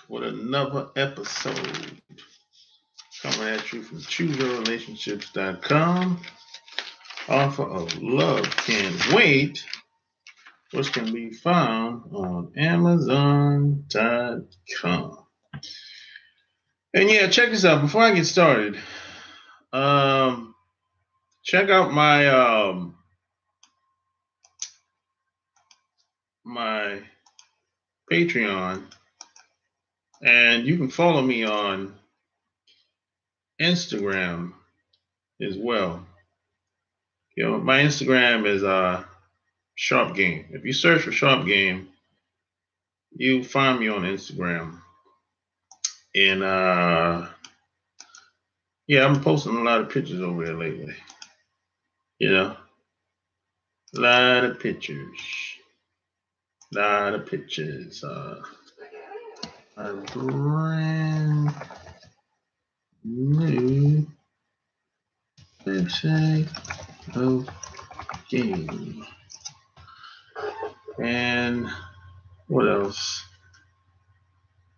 with another episode coming at you from ChooseYourRelationships.com, author of Love Can't Wait, which can be found on Amazon.com. And yeah, check this out. Before I get started, check out my my Patreon, and you can follow me on Instagram as well. You know, my Instagram is Sharp Game. If you search for Sharp Game, you find me on Instagram. And yeah, I'm posting a lot of pictures over there lately. You know, a lot of pictures. A brand new website of game. And what else?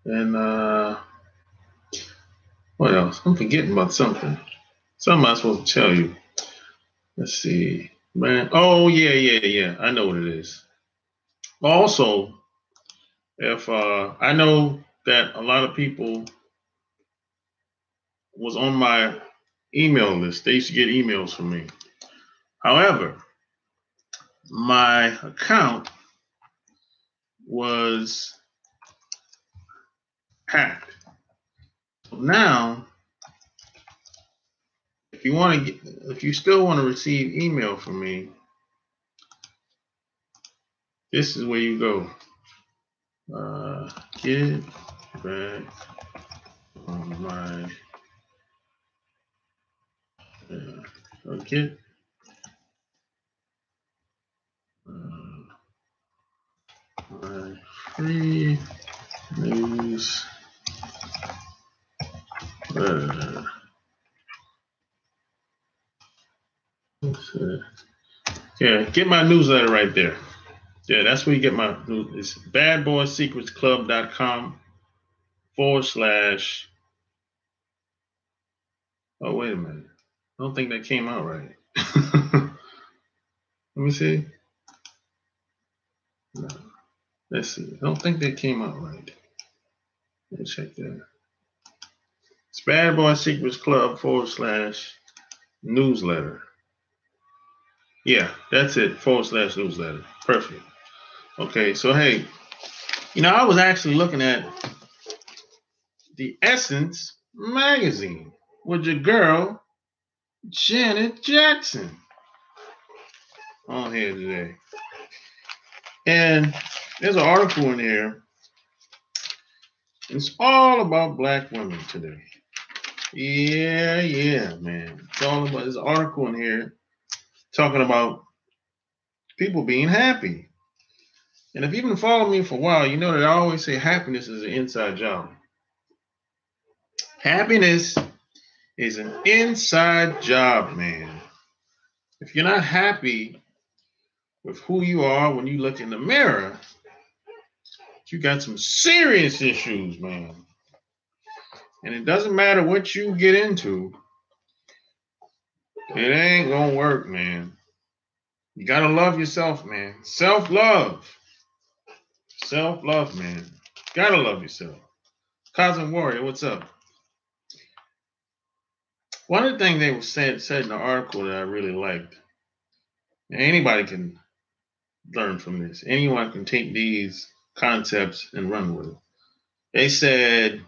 And what else? I'm forgetting about something. Something I'm supposed to tell you. Let's see. Man. Oh, yeah. I know what it is. Also, if I know that a lot of people was on my email list. They used to get emails from me. However, my account was hacked. Now, if you still want to receive email from me, this is where you go. Get back on my get my free news letter. Yeah, get my newsletter right there. Yeah, that's where you get my news. It's badboysecretsclub.com / Oh, wait a minute. I don't think that came out right. Let me see. No. Let's see. I don't think that came out right. Let me check that. It's Bad Boy Secrets Club / newsletter. Yeah, that's it. / newsletter. Perfect. Okay, so hey, I was actually looking at the Essence magazine with your girl, Janet Jackson, on here today. And there's an article in here. It's all about black women today. Yeah, man. It's all about this article in here talking about people being happy. And if you've been following me for a while, you know that I always say happiness is an inside job. Happiness is an inside job, man. If you're not happy with who you are when you look in the mirror, you got some serious issues, man. And it doesn't matter what you get into, it ain't gonna work, man. You gotta love yourself, man. Self-love. Self-love, man. Gotta love yourself. Cosmic Warrior, what's up? One of the things they said in the article that I really liked, and anybody can learn from this. Anyone can take these concepts and run with it. They said,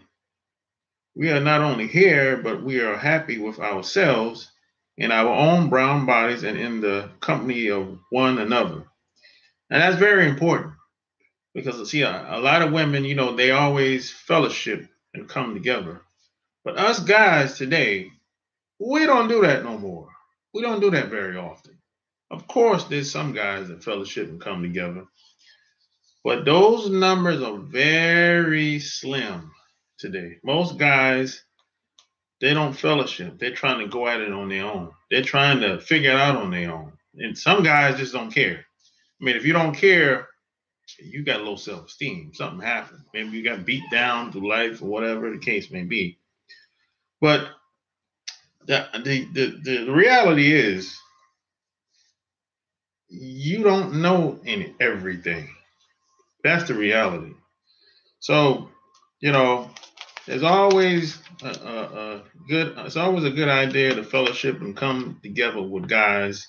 we are not only here, but we are happy with ourselves in our own brown bodies and in the company of one another. And that's very important because, see, a lot of women, they always fellowship and come together. But us guys today, we don't do that no more. We don't do that very often. Of course, there's some guys that fellowship and come together. But those numbers are very slim today. Most guys, they don't fellowship. They're trying to go at it on their own. They're trying to figure it out on their own. And some guys just don't care. I mean, if you don't care, you got low self-esteem. Something happened. Maybe you got beat down through life or whatever the case may be. But the reality is you don't know everything. That's the reality. So, you know, there's always a good. It's always a good idea to fellowship and come together with guys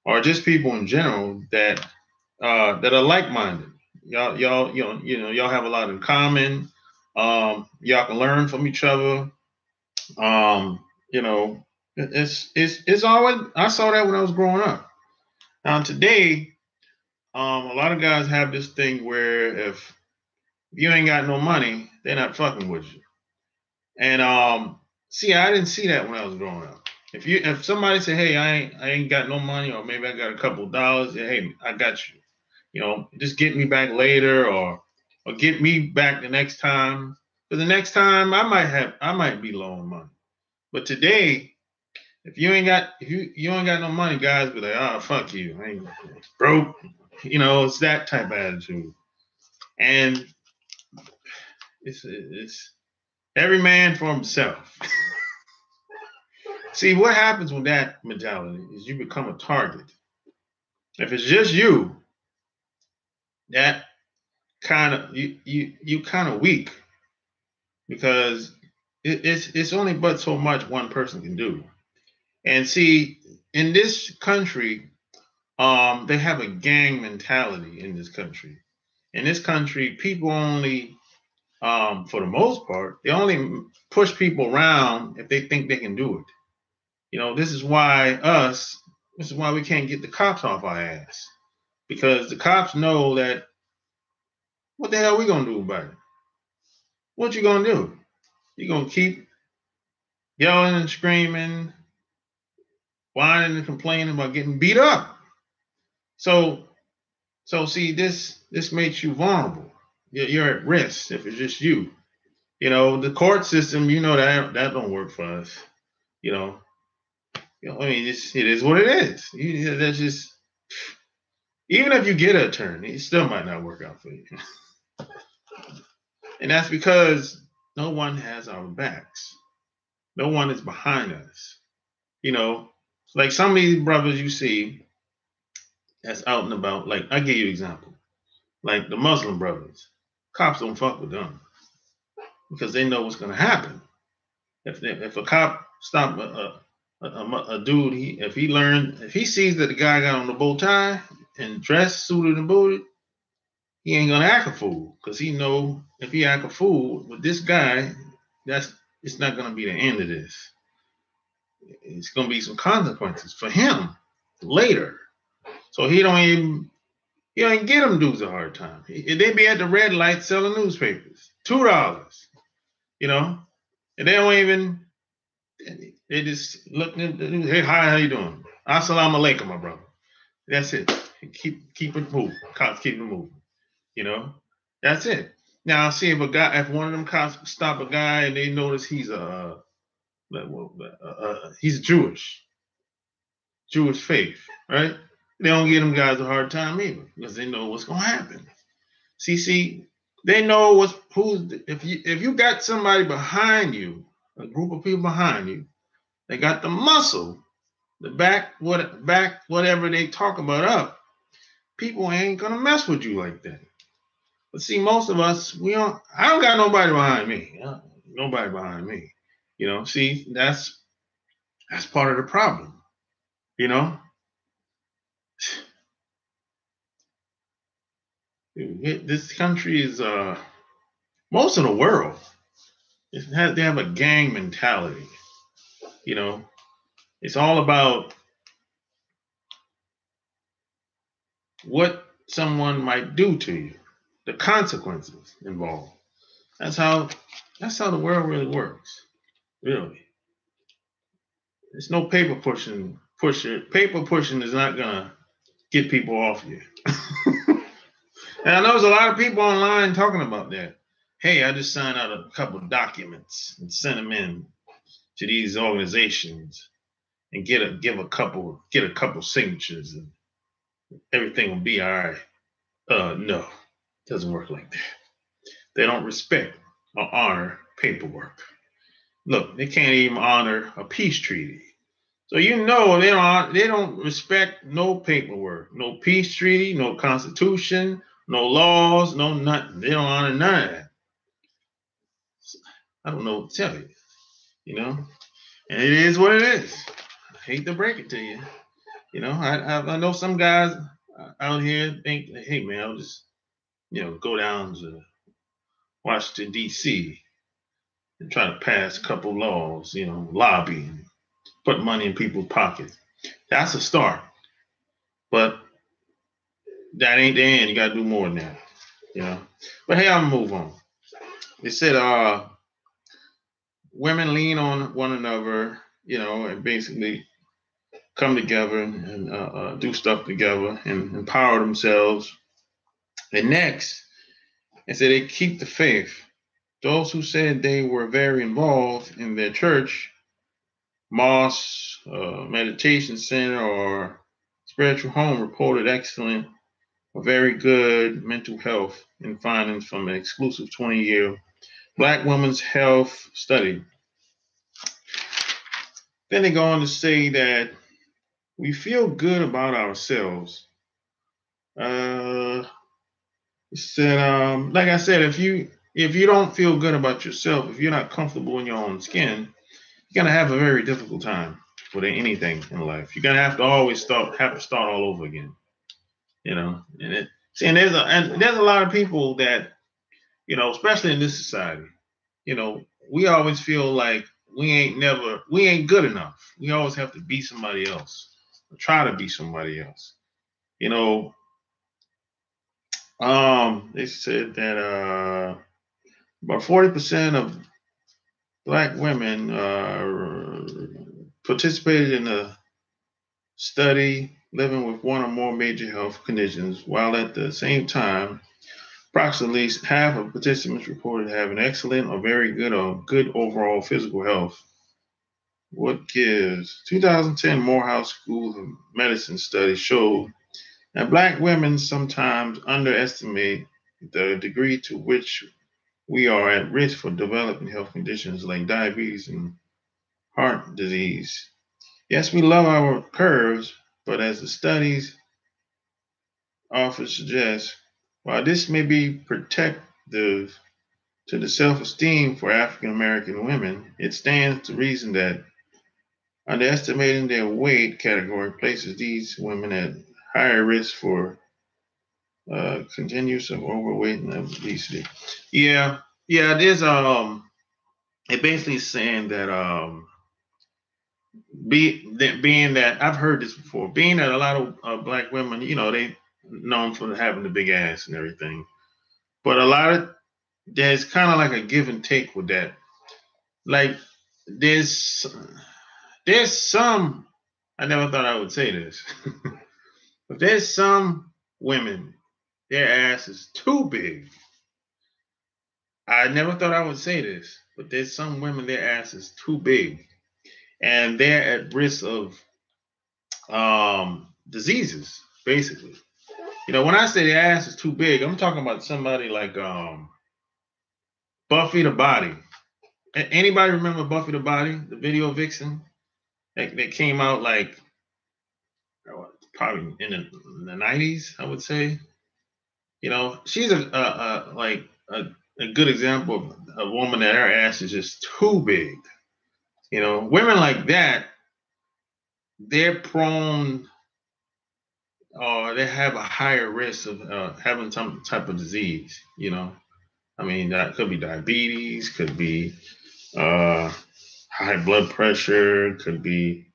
or just people in general that are like-minded. Y'all have a lot in common. Y'all can learn from each other. Um, you know, it's always. I saw that when I was growing up. Now today, a lot of guys have this thing where if you ain't got no money, they're not fucking with you. And see, I didn't see that when I was growing up. If somebody said, "Hey, I ain't got no money," or maybe I got a couple of dollars, yeah, hey, I got you. You know, just get me back later, or get me back the next time. Because the next time I might be low on money. But today, if you ain't got no money, guys be like, "Oh, fuck you, I ain't broke." You know, it's that type of attitude, and it's every man for himself. See, what happens with that mentality is you become a target. If it's just you, that kind of you kind of weak because it's only but so much one person can do. And see, in this country, they have a gang mentality in this country. In this country, people only, for the most part, they only push people around if they think they can do it. You know, this is why we can't get the cops off our ass. Because the cops know that what the hell are we gonna do about it? What you gonna do? You gonna keep yelling and screaming, whining and complaining about getting beat up. So see, this makes you vulnerable. You're at risk if it's just you. You know, the court system, you know that don't work for us. You know, I mean, it is what it is. That's just even if you get an attorney, it still might not work out for you. And that's because no one has our backs. No one is behind us. You know, like some of these brothers you see that's out and about. Like I give you an example, like the Muslim brothers. Cops don't fuck with them because they know what's going to happen. If a cop stop a dude, if he sees that the guy got on the bow tie and dressed, suited and booted, he ain't gonna act a fool because he know if he act a fool with this guy, it's not gonna be the end of this. It's gonna be some consequences for him later. So he don't even get them dudes a hard time. They be at the red light selling newspapers, $2, you know, and they don't even. They just look at the news. Hey, hi, how you doing? Assalamu alaikum, my brother. That's it. Keep it moving. Cops keep it moving. You know, that's it. Now, see if one of them cops stop a guy and they notice he's he's Jewish faith, right? They don't give them guys a hard time either because they know what's gonna happen. See, they know if you got somebody behind you, a group of people behind you, they got the muscle, the back whatever they talk about up. People ain't gonna mess with you like that. But see, most of us, I don't got nobody behind me. Nobody behind me. You know, see, that's part of the problem. You know, this country is most of the world. They have a gang mentality. You know, it's all about what someone might do to you, the consequences involved. That's how the world really works. Really, there's no paper pushing. Paper pushing is not gonna get people off you. And I know there's a lot of people online talking about that. Hey, I just signed out a couple of documents and sent them in to these organizations and get a couple signatures and everything will be all right. No, doesn't work like that. They don't respect or honor paperwork. Look, they can't even honor a peace treaty. So they don't respect no paperwork, no peace treaty, no constitution, no laws, no nothing. They don't honor none of that. I don't know what to tell you, you know. And it is what it is. I hate to break it to you. I know some guys out here think, hey man, I'll just go down to Washington D.C. and try to pass a couple laws, lobby, put money in people's pockets. That's a start, but that ain't the end. You got to do more than that, you know. But hey, I'm gonna move on. They said, women lean on one another, and basically come together and do stuff together and empower themselves. And next, they said they keep the faith. Those who said they were very involved in their church, mosque, meditation center, or spiritual home reported excellent or very good mental health in findings from an exclusive 20-year Black women's health study. Then they go on to say that we feel good about ourselves. Uh, said, like I said, if you don't feel good about yourself, if you're not comfortable in your own skin, you're gonna have a very difficult time with anything in life. You're gonna have to always start all over again. And there's a lot of people that, especially in this society, we always feel like we ain't good enough. We always have to be somebody else, or try to be somebody else. You know, they said that about 40% of Black women participated in a study living with one or more major health conditions, while at the same time, approximately half of participants reported having excellent or very good or good overall physical health. What gives? 2010 Morehouse School of Medicine study showed that Black women sometimes underestimate the degree to which we are at risk for developing health conditions like diabetes and heart disease. Yes, we love our curves, but as the studies often suggest, while this may be protective to the self-esteem for African American women, it stands to reason that underestimating their weight category places these women at higher risk for continuous of overweight and obesity. Yeah, yeah. There's it basically saying that being that I've heard this before, being that a lot of Black women, they known for having the big ass and everything, but a lot of there's kind of like a give and take with that. Like there's some, I never thought I would say this, but there's some women, their ass is too big. I never thought I would say this, but there's some women, their ass is too big, and they're at risk of diseases, basically. When I say their ass is too big, I'm talking about somebody like Buffy the Body. Anybody remember Buffy the Body, the video vixen that came out like probably in the 90s, I would say. She's a good example of a woman that her ass is just too big. Women like that, they're prone or they have a higher risk of having some type of disease. I mean, that could be diabetes, could be high blood pressure, could be,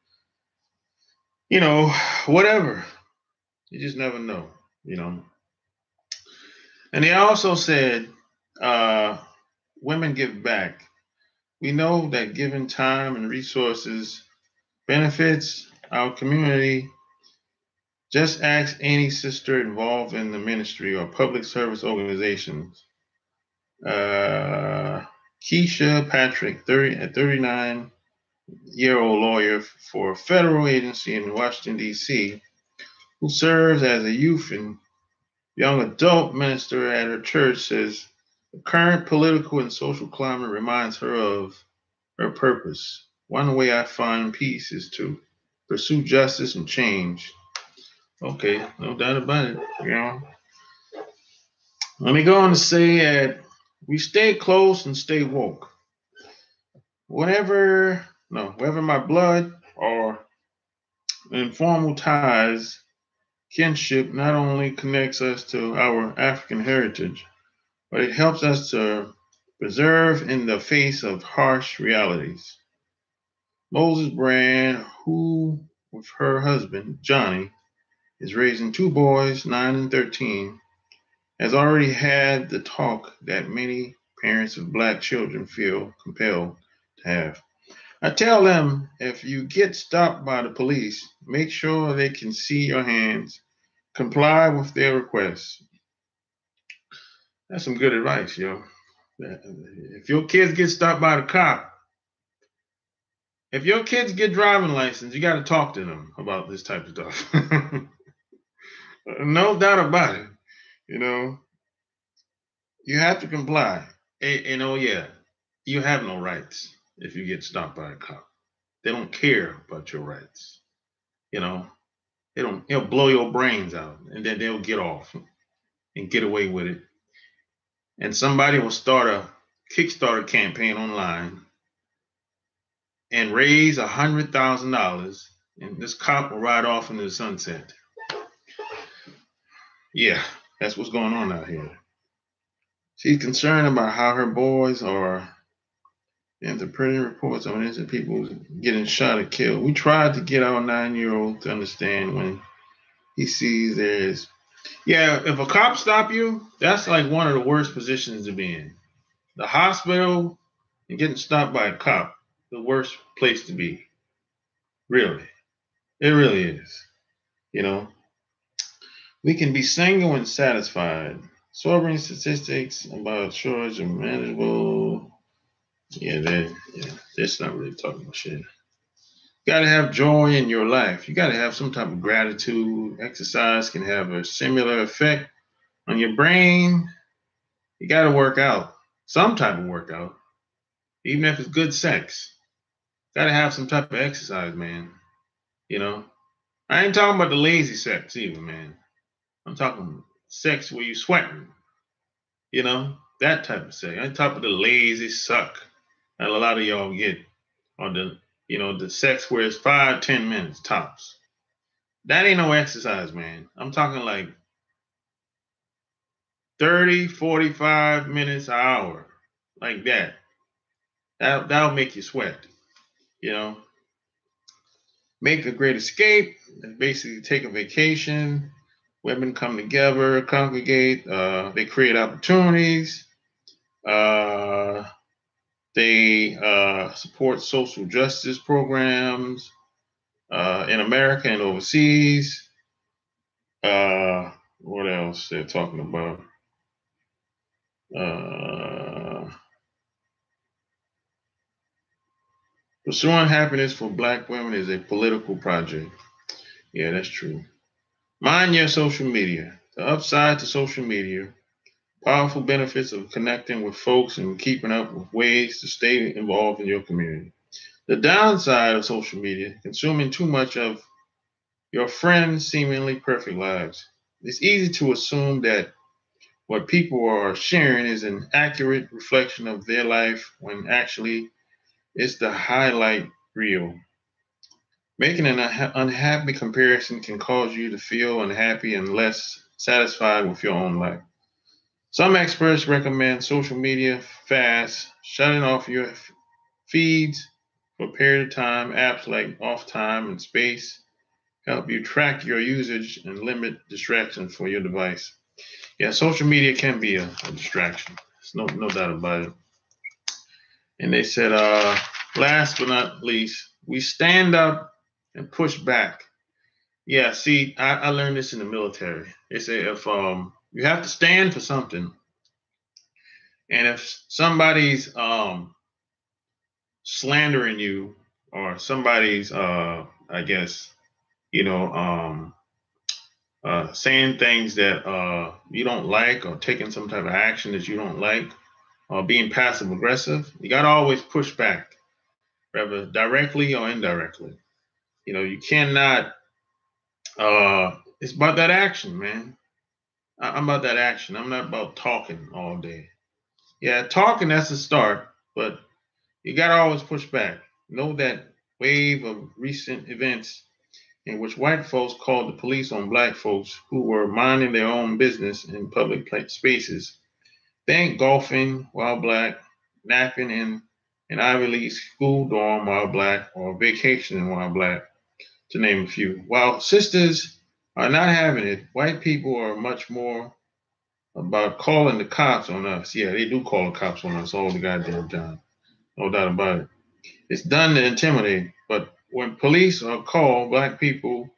whatever. You just never know. And they also said women give back. We know that giving time and resources benefits our community. Just ask any sister involved in the ministry or public service organizations. Keisha Patrick, 39-year-old lawyer for a federal agency in Washington, D.C., who serves as a youth and Young adult minister at her church says the current political and social climate reminds her of her purpose. One way I find peace is to pursue justice and change. Okay, no doubt about it. Let me go on to say that we stay close and stay woke. Whether my blood or informal ties, kinship not only connects us to our African heritage, but it helps us to preserve in the face of harsh realities. Moses Brand, who with her husband, Johnny, is raising two boys, 9 and 13, has already had the talk that many parents of black children feel compelled to have. I tell them if you get stopped by the police, make sure they can see your hands, comply with their requests. That's some good advice, yo. If your kids get stopped by the cop, if your kids get driving license, you got to talk to them about this type of stuff. No doubt about it. You know, you have to comply. And oh yeah, you have no rights if you get stopped by a cop. They don't care about your rights. You know, they'll blow your brains out and then they'll get off and get away with it. And somebody will start a Kickstarter campaign online and raise $100,000, and this cop will ride off into the sunset. Yeah, that's what's going on out here. She's concerned about how her boys are interpreting reports of innocent people getting shot or killed. We tried to get our 9-year-old to understand when he sees there's. Yeah, if a cop stop you, that's like one of the worst positions to be in. The hospital and getting stopped by a cop, the worst place to be. Really. It really is. You know, we can be single and satisfied. Sobering statistics about shortage of manageable. That's not really talking about shit. You gotta have joy in your life. You gotta have some type of gratitude. Exercise can have a similar effect on your brain. You gotta work out. Some type of workout. Even if it's good sex. Gotta have some type of exercise, man. You know? I ain't talking about the lazy sex either, man. I'm talking sex where you sweating. You know, that type of sex. On top of the lazy suck that a lot of y'all get, or the sex where it's 5-10 minutes tops. That ain't no exercise, man. I'm talking like 30, 45 minutes an hour, like that. That'll make you sweat. You know, make a great escape and basically take a vacation. Women come together, congregate. They create opportunities. Uh, They support social justice programs in America and overseas. What else they're talking about? Pursuing happiness for Black women is a political project. Yeah, that's true. Mind your social media. The upside to social media, powerful benefits of connecting with folks and keeping up with ways to stay involved in your community. The downside of social media, consuming too much of your friends' seemingly perfect lives. It's easy to assume that what people are sharing is an accurate reflection of their life when actually it's the highlight reel. Making an unhappy comparison can cause you to feel unhappy and less satisfied with your own life. Some experts recommend social media fasts, shutting off your feeds for a period of time. Apps like Off Time and Space help you track your usage and limit distractions for your device. Yeah, social media can be a distraction. There's no doubt about it. And they said, last but not least, we stand up and push back. Yeah, see, I learned this in the military. They say if you have to stand for something, and if somebody's slandering you or somebody's, I guess, you know, saying things that you don't like, or taking some type of action that you don't like, or being passive aggressive, you got to always push back, whether directly or indirectly. You cannot. It's about that action, man. I'm about that action. I'm not about talking all day. Yeah, talking, that's a start, but you got to always push back. Know that wave of recent events in which white folks called the police on black folks who were minding their own business in public spaces. Think golfing while black, napping in an Ivy League school dorm while black, or vacationing while black, to name a few. While sisters are not having it, white people are much more about calling the cops on us. Yeah, they do call the cops on us all the goddamn time. No doubt about it. It's done to intimidate, but when police are called, black people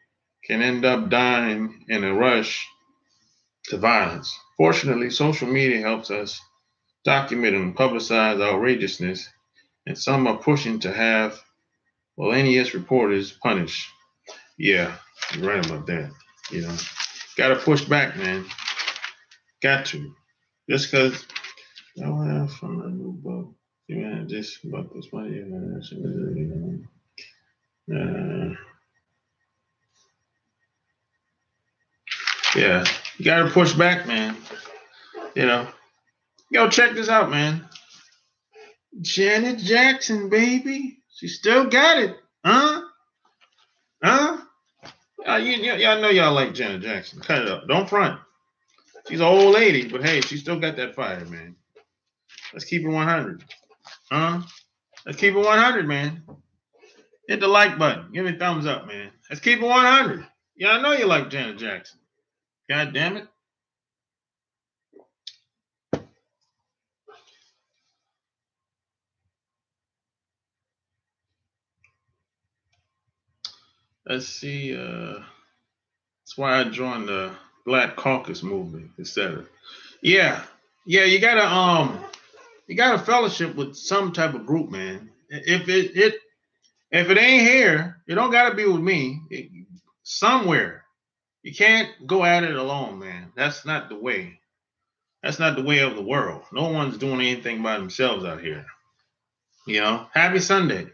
can end up dying in a rush to violence. Fortunately, social media helps us document and publicize outrageousness, and some are pushing to have villainous reporters punished. Yeah, you're right about that. Got to push back, man. Got to. Just because I want to from a new book. Yeah, just about this money. Yeah, you got to push back, man. Yo, check this out, man. Janet Jackson, baby. She still got it. Huh? Huh? Y'all know y'all like Janet Jackson. Cut it up. Don't front. She's an old lady, but hey, she still got that fire, man. Let's keep it 100. Huh? Let's keep it 100, man. Hit the like button. Give me a thumbs up, man. Let's keep it 100. Y'all know you like Janet Jackson. God damn it. Let's see. That's why I joined the Black Caucus movement, etc. Yeah, you gotta fellowship with some type of group, man. If it ain't here, it don't gotta be with me. Somewhere, you can't go at it alone, man. That's not the way. That's not the way of the world. No one's doing anything by themselves out here. Happy Sunday.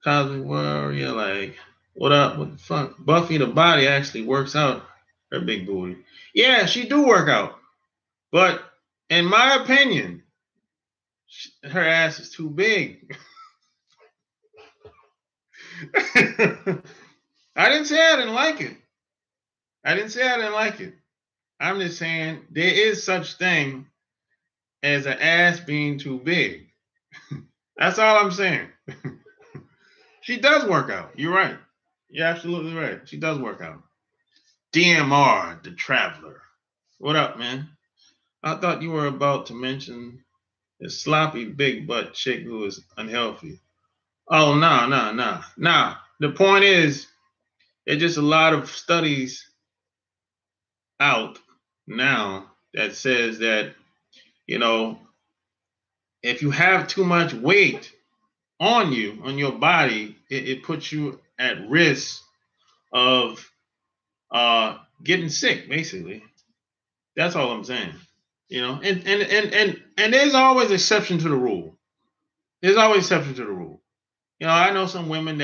Cosmic Warrior, like, what up? What the fuck? Buffy the Body actually works out her big booty. Yeah, she do work out. But in my opinion, her ass is too big. I didn't say I didn't like it. I'm just saying there is such thing as an ass being too big. That's all I'm saying. She does work out. You're right. You're absolutely right. She does work out. DMR, the Traveler. What up, man? I thought you were about to mention the sloppy big butt chick who is unhealthy. Oh, no. The point is, there's just a lot of studies out now that says that, if you have too much weight on your body, it puts you at risk of getting sick, basically. That's all I'm saying. And there's always exception to the rule. There's always exception to the rule. I know some women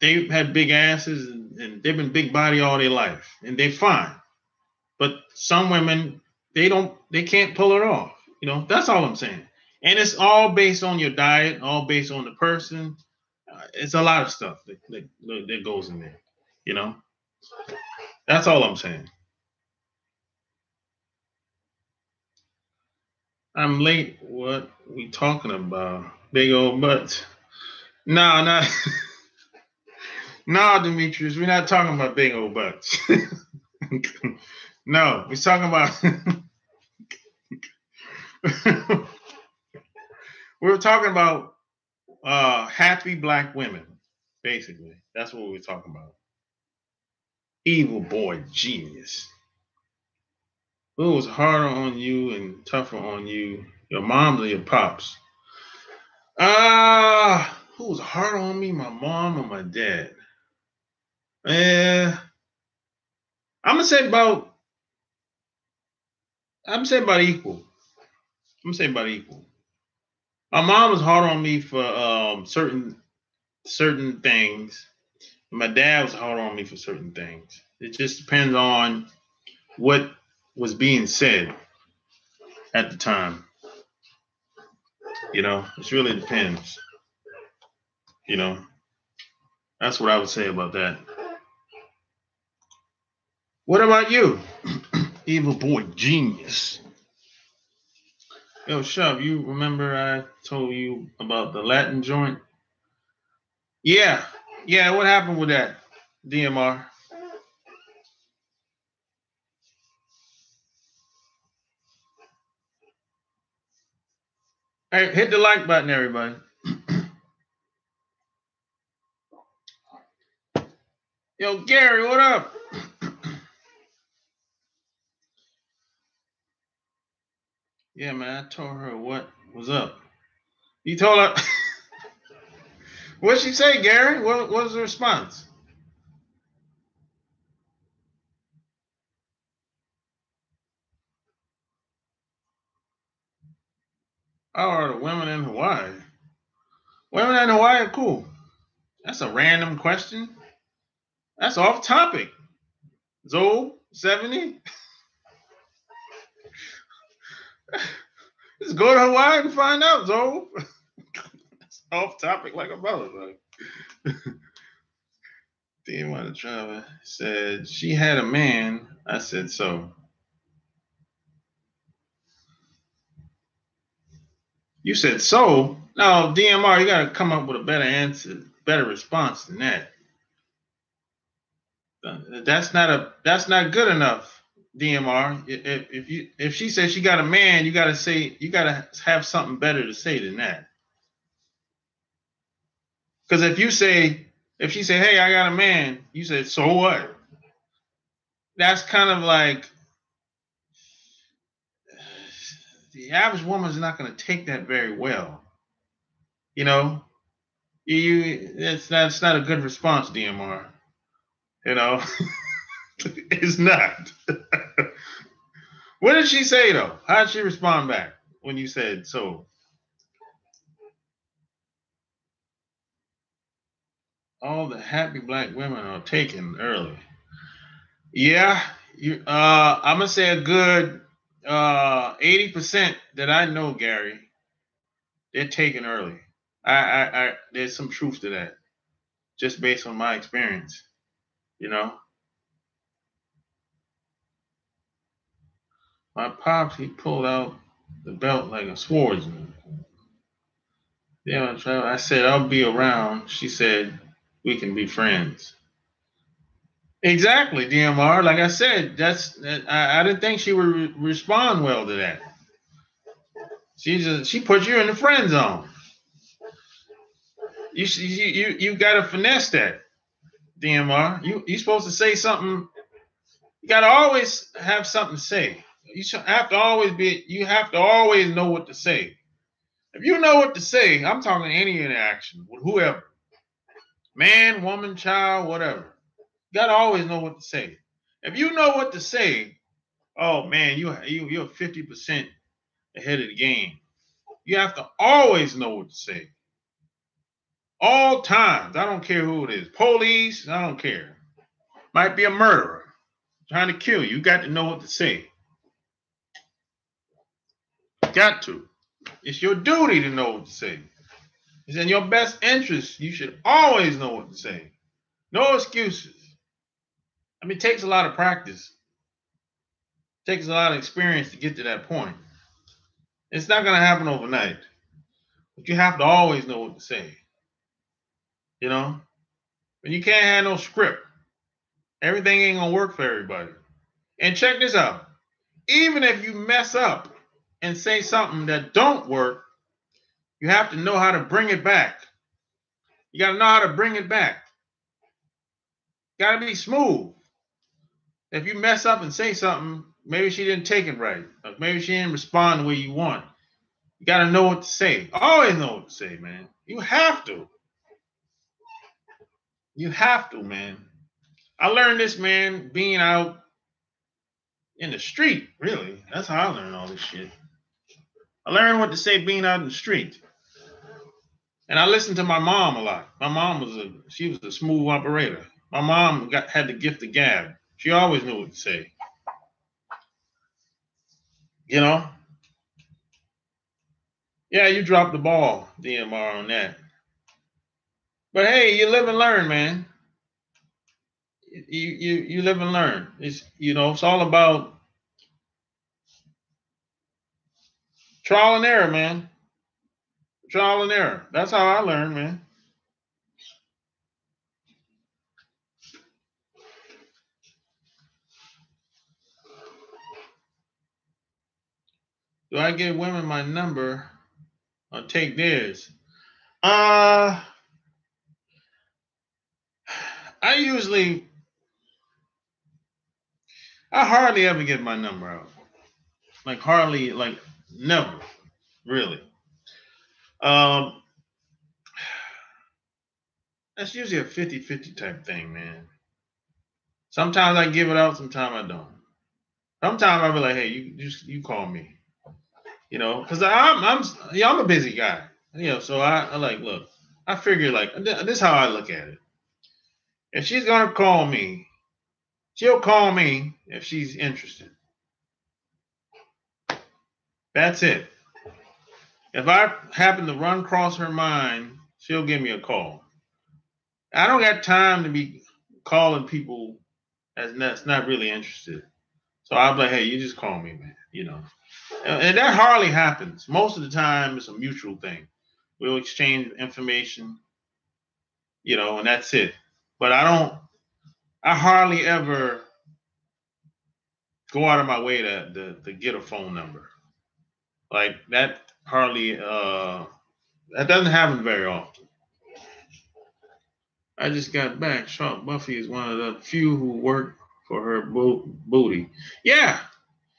they've had big asses and they've been big body all their life and they're fine. But some women, they can't pull it off. That's all I'm saying. And it's all based on your diet, all based on the person. It's a lot of stuff that goes in there. That's all I'm saying. I'm late. What we talking about? Big old butts. No, not. No, Demetrius, we're not talking about big old butts. No, we're talking about. We're talking about happy black women, basically. That's what we're talking about. Evil boy genius. Who was harder on you and tougher on you, your moms or your pops? who was hard on me, my mom or my dad? I'm gonna say about equal. I'm gonna say about equal. My mom was hard on me for certain things. My dad was hard on me for certain things. It just depends on what was being said at the time. It really depends. That's what I would say about that. What about you? Evil boy genius. Yo, Shove, you remember I told you about the Latin joint? Yeah. Yeah, what happened with that? DMR. Hey, hit the like button, everybody. Yo, Gary, what up? Yeah, man, I told her what was up. You told her. What'd she say, Gary? What was the response? Oh, the women in Hawaii. Women in Hawaii are cool. That's a random question. That's off topic. Zoe, 70? Just go to Hawaii and find out, Zoe. It's off topic like a motherfucker. The Travel said she had a man. I said so. You said so? No, DMR, you got to come up with a better answer, better response than that. That's not good enough, DMR. If she says she got a man, you got to have something better to say than that. Because if she say, hey, I got a man, you said, so what? That's kind of like the average woman is not going to take that very well. That's not a good response, DMR. It's not. What did she say though? How did she respond back when you said so? All the happy black women are taken early. Yeah, I'm gonna say a good 80% that I know, Gary. They're taken early. I there's some truth to that, just based on my experience. My pops, he pulled out the belt like a swordsman. Yeah, I said I'll be around. She said we can be friends. Exactly, DMR. Like I said, I didn't think she would respond well to that. She put you in the friend zone. You got to finesse that, DMR. You supposed to say something. You got to always have something to say. You have to always know what to say. If you know what to say, I'm talking any interaction with whoever, man, woman, child, whatever. You got to always know what to say. If you know what to say, oh man, you're 50% ahead of the game. You have to always know what to say. All times. I don't care who it is. Police, I don't care. Might be a murderer trying to kill you. You got to know what to say. Got to. It's your duty to know what to say. It's in your best interest. You should always know what to say. No excuses. I mean, it takes a lot of practice. It takes a lot of experience to get to that point. It's not going to happen overnight. But you have to always know what to say. And you can't have no script. Everything ain't going to work for everybody. And check this out. Even if you mess up and say something that don't work, you have to know how to bring it back. You got to know how to bring it back. You got to be smooth. If you mess up and say something, maybe she didn't take it right. Or maybe she didn't respond the way you want. You got to know what to say. Always know what to say, man. You have to. You have to, man. I learned this, man, being out in the street. Really, that's how I learned all this shit. I learned what to say being out in the street, and I listened to my mom a lot. My mom was a smooth operator. My mom had the gift of gab. She always knew what to say. You know, yeah, you dropped the ball, DMR, on that. But hey, you live and learn, man. You live and learn. It's all about trial and error, man. Trial and error. That's how I learned, man. Do I give women my number or take theirs? I hardly ever give my number out. Like hardly, like never, really. Um, that's usually a 50-50 type thing, man. Sometimes I give it out, sometimes I don't. Sometimes I'll be like, hey, you call me. Because I'm a busy guy. So I like, look, I figure like this is how I look at it. If she's gonna call me, she'll call me if she's interested. That's it. If I happen to run across her mind, she'll give me a call. I don't got time to be calling people that's not really interested. So I'll be like, hey, you just call me, man. And that hardly happens. Most of the time, it's a mutual thing. We'll exchange information, and that's it. But I hardly ever go out of my way to get a phone number. Like that hardly, that doesn't happen very often. I just got back. Sharp Buffy is one of the few who work for her booty. Yeah,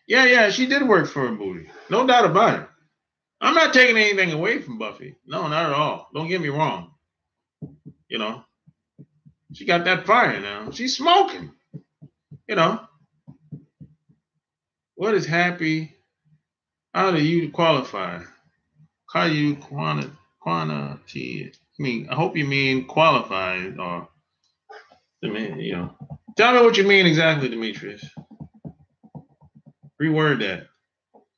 yeah, she did work for her booty. No doubt about it. I'm not taking anything away from Buffy. No, not at all. Don't get me wrong. She got that fire now. She's smoking. What is happy? How do you qualify? How do you quantity? I hope you mean qualified or, Tell me what you mean exactly, Demetrius. Reword that.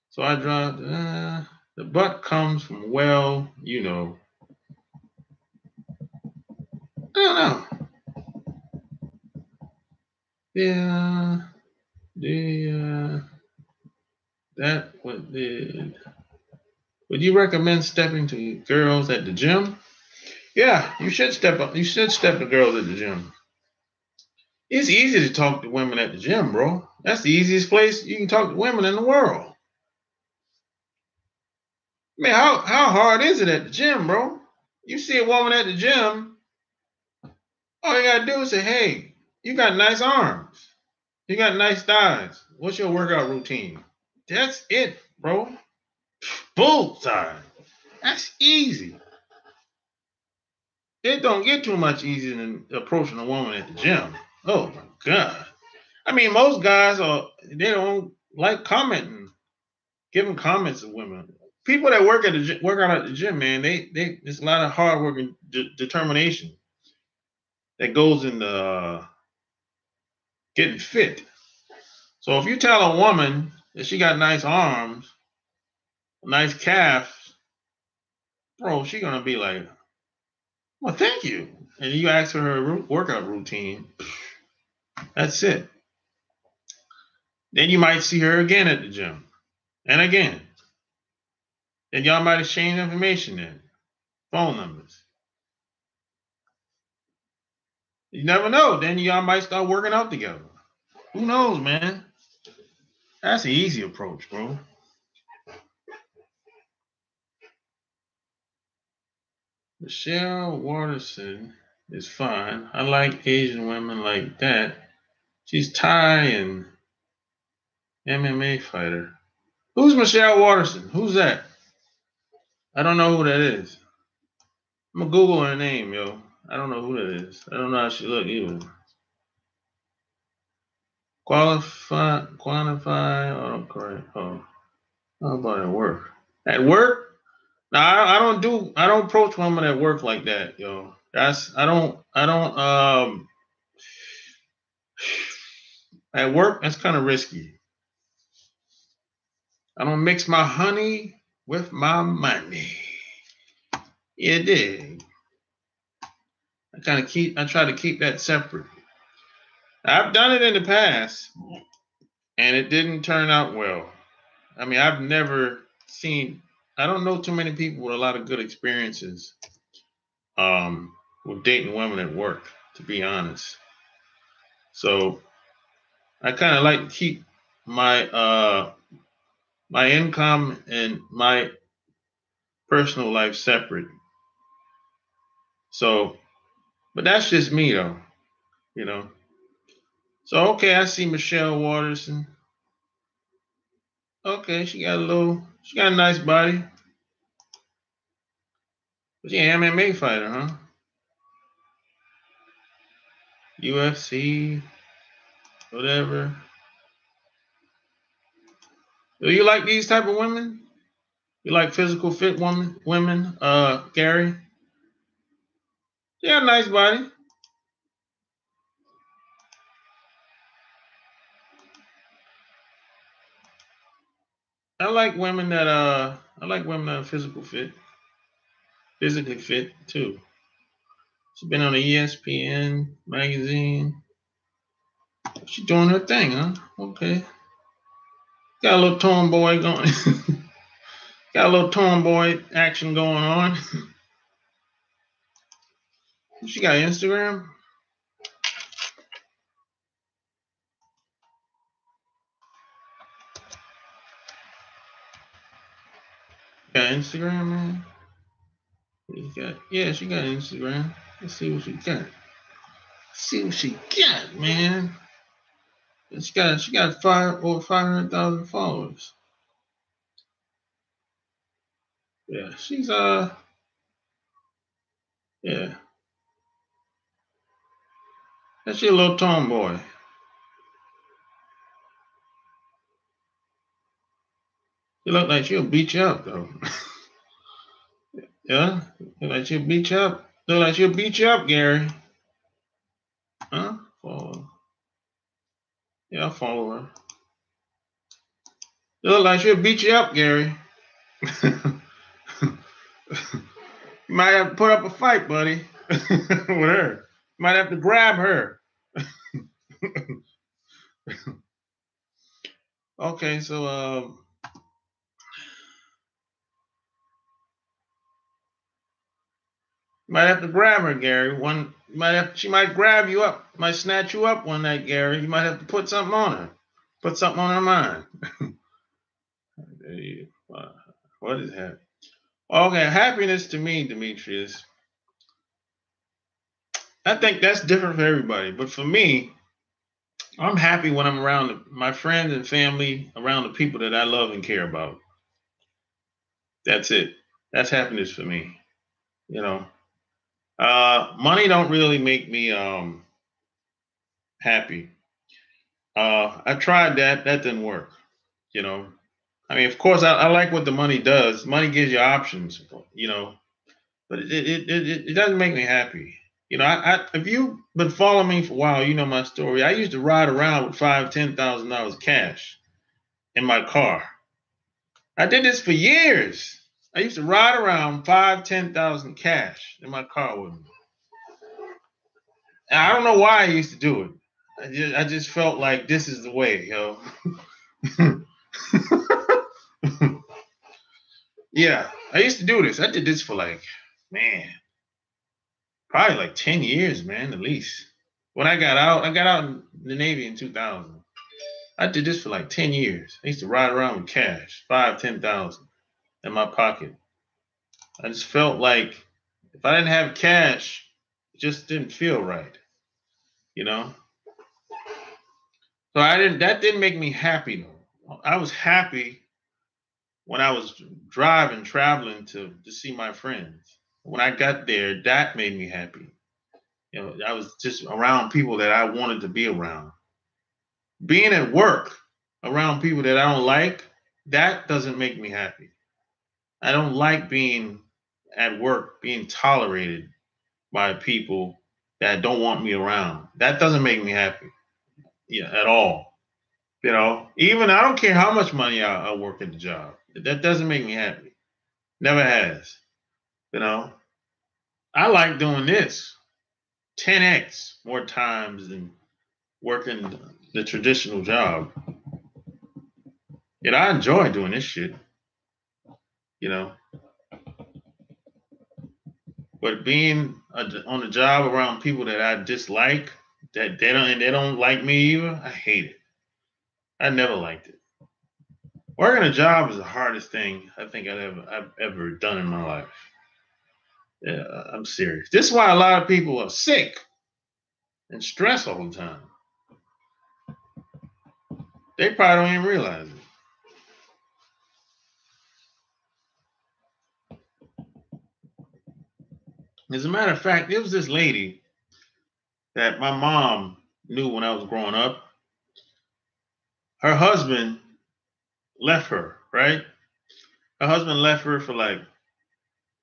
So I dropped, the butt comes from well, I don't know. That what did. Would you recommend stepping to girls at the gym? Yeah, you should step up. You should step to girls at the gym. It's easy to talk to women at the gym, bro. That's the easiest place you can talk to women in the world. Man, how hard is it at the gym, bro? You see a woman at the gym, all you gotta do is say, hey, you got nice arms. You got nice thighs. What's your workout routine? That's it, bro. Bullseye. That's easy. It don't get too much easier than approaching a woman at the gym. Oh my God. I mean, most guys they don't like commenting, giving comments to women. People that work out at the gym, man, there's a lot of hard work and determination that goes into getting fit. So if you tell a woman that she got nice arms, nice calves, bro, she gonna be like, well, thank you. And you ask her workout routine, that's it. Then you might see her again at the gym, and again. Then y'all might exchange information then, phone numbers. You never know. Then y'all might start working out together. Who knows, man? That's an easy approach, bro. Michelle Waterson is fine. I like Asian women like that. She's Thai and MMA fighter. Who's Michelle Waterson? Who's that? I don't know who that is. I'm gonna Google her name, yo. I don't know who that is. I don't know how she look either. Quantify, autocorrect. Oh, how about at work? At work? No, I don't approach women at work like that, yo. I don't, at work, that's kind of risky. I don't mix my honey with my money. Yeah, it did. I try to keep that separate. I've done it in the past, and it didn't turn out well. I mean, I don't know too many people with a lot of good experiences with dating women at work, to be honest. So I kind of like to keep my my income and my personal life separate. So, but that's just me though, you know. So okay, I see Michelle Waterson. Okay, she got a nice body. But she an MMA fighter, huh? UFC, whatever. Do you like these type of women? You like physical fit women? Gary? She got a nice body. I like women that are physically fit too. She's been on the ESPN magazine. She's doing her thing, huh? Okay. Got a little tomboy going. Got a little tomboy action going on. She got Instagram. Got Instagram, man. She got Instagram. Let's see what she got. See what she got, man. She got over 500,000 followers. Yeah, she's yeah. That's your little tomboy. She look like she'll beat you up though. Yeah, look like she'll beat you up. Look like she'll beat you up, Gary. Huh? Follow. Yeah, I'll follow her. You look like she'll beat you up, Gary. You might have to put up a fight, buddy, with her. You might have to grab her. Okay, so you might have to grab her, Gary. She might grab you up, might snatch you up one night, Gary. You might have to put something on her. Put something on her mind. What is happening? Okay, happiness to me, Demetrius. I think that's different for everybody, but for me, I'm happy when I'm around my friends and family, around the people that I love and care about. That's it. That's happiness for me. You know, money don't really make me happy. I tried that. That didn't work. You know, I mean, of course, I like what the money does. Money gives you options. You know, but it doesn't make me happy. You know, if you've been following me for a while, you know my story. I used to ride around with $5,000, $10,000 cash in my car. I did this for years. I used to ride around 5, 10,000 cash in my car with me. And I don't know why I used to do it. I just felt like this is the way, yo. Yeah, I used to do this. I did this for like, man, probably like 10 years, man, at least. When I got out in the Navy in 2000. I did this for like 10 years. I used to ride around with cash, 5, 10,000 in my pocket. I just felt like if I didn't have cash, it just didn't feel right, you know? So that didn't make me happy though. I was happy when I was traveling to see my friends. When I got there, that made me happy. I was just around people that I wanted to be around. Being at work around people that I don't like, that doesn't make me happy. I don't like being at work, being tolerated by people that don't want me around. That doesn't make me happy, at all. Even I don't care how much money I work at the job. That doesn't make me happy. Never has. I like doing this 10x more times than working the traditional job. I enjoy doing this shit, you know. But being on the job around people that I dislike, that they don't like me either, I hate it. I never liked it. Working a job is the hardest thing I think I've ever done in my life. Yeah, I'm serious. This is why a lot of people are sick and stressed all the time. They probably don't even realize it. As a matter of fact, there was this lady that my mom knew when I was growing up. Her husband left her, right? Her husband left her for like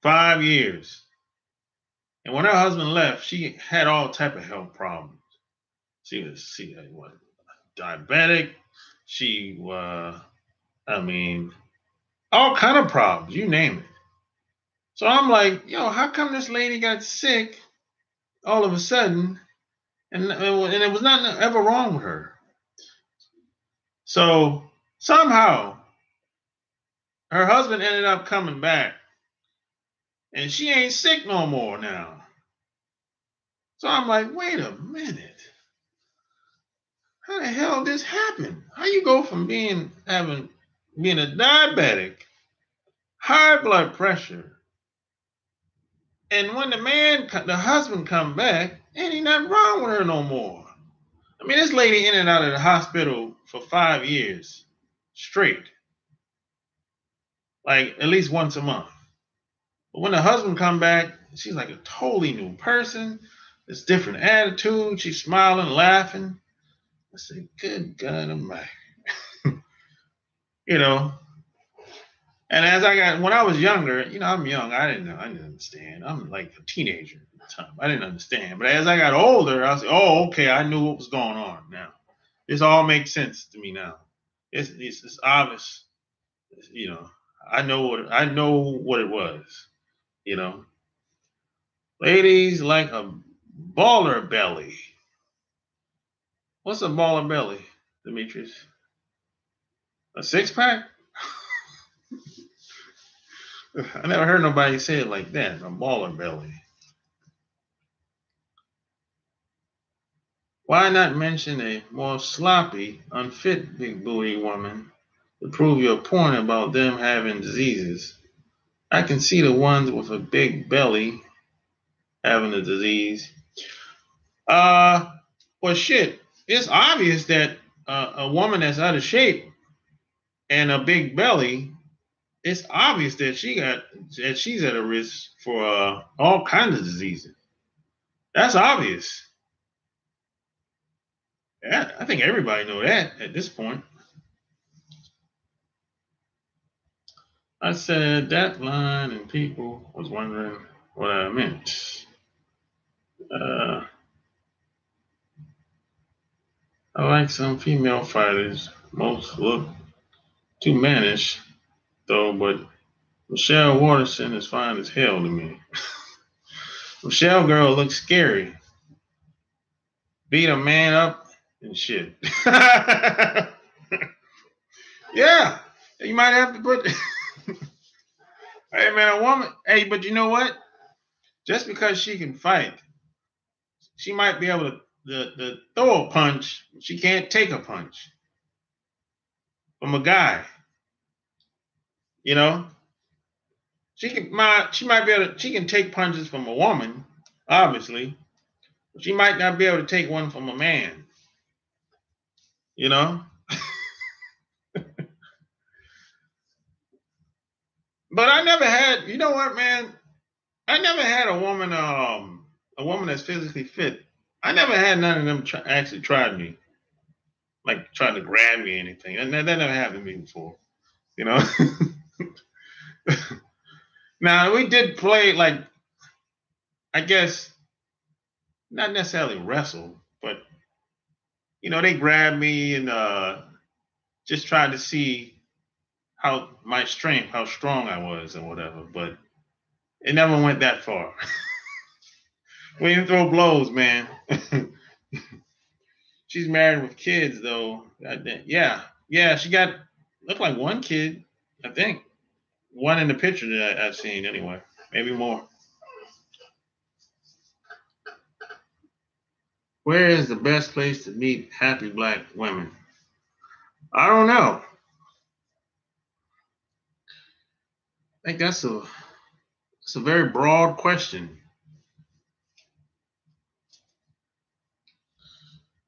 5 years. And when her husband left, she had all type of health problems. She was diabetic. She all kind of problems, you name it. So I'm like, how come this lady got sick all of a sudden, and it was nothing ever wrong with her? So somehow her husband ended up coming back, and she ain't sick no more now. So I'm like, wait a minute. How the hell did this happen? How you go from being a diabetic, high blood pressure, and when the husband come back, ain't nothing wrong with her no more. I mean, this lady in and out of the hospital for 5 years straight, like at least once a month. But when the husband come back, she's like a totally new person. This different attitude. She's smiling, laughing. I said, good God Almighty. And when I was younger, I'm young. I didn't understand. I'm like a teenager at the time. I didn't understand. But as I got older, I was like, oh, okay, I knew what was going on now. This all makes sense to me now. It's obvious. I know what it was. Ladies like a baller belly. What's a baller belly, Demetrius? A six pack? I never heard nobody say it like that. A baller belly. Why not mention a more sloppy, unfit big booty woman to prove your point about them having diseases? I can see the ones with a big belly having a disease. Well, shit. It's obvious that a woman that's out of shape and a big belly, it's obvious that she's at a risk for all kinds of diseases. That's obvious. Yeah, I think everybody know that at this point. I said that line and people was wondering what I meant. I like some female fighters. Most look too mannish, though, but Michelle Waterson is fine as hell to me. Michelle girl looks scary. Beat a man up and shit. Yeah, you might have to put. Hey man, a woman. Hey, but you know what? Just because she can fight, she might be able to throw a punch. She can't take a punch from a guy. She might be able to. She can take punches from a woman, obviously. But she might not be able to take one from a man. But I never had. You know what, man? I never had a woman a woman that's physically fit. I never had none of them actually tried me, like trying to grab me or anything. And that never happened to me before, you know. Now we did play like, I guess not necessarily wrestle, but they grabbed me and just tried to see how my strength, how strong I was, and whatever. But it never went that far. We didn't throw blows, man. She's married with kids, though. Yeah. She got looked like one kid, I think. One in the picture that I've seen, anyway. Maybe more. Where is the best place to meet happy black women? I don't know. I think it's a very broad question.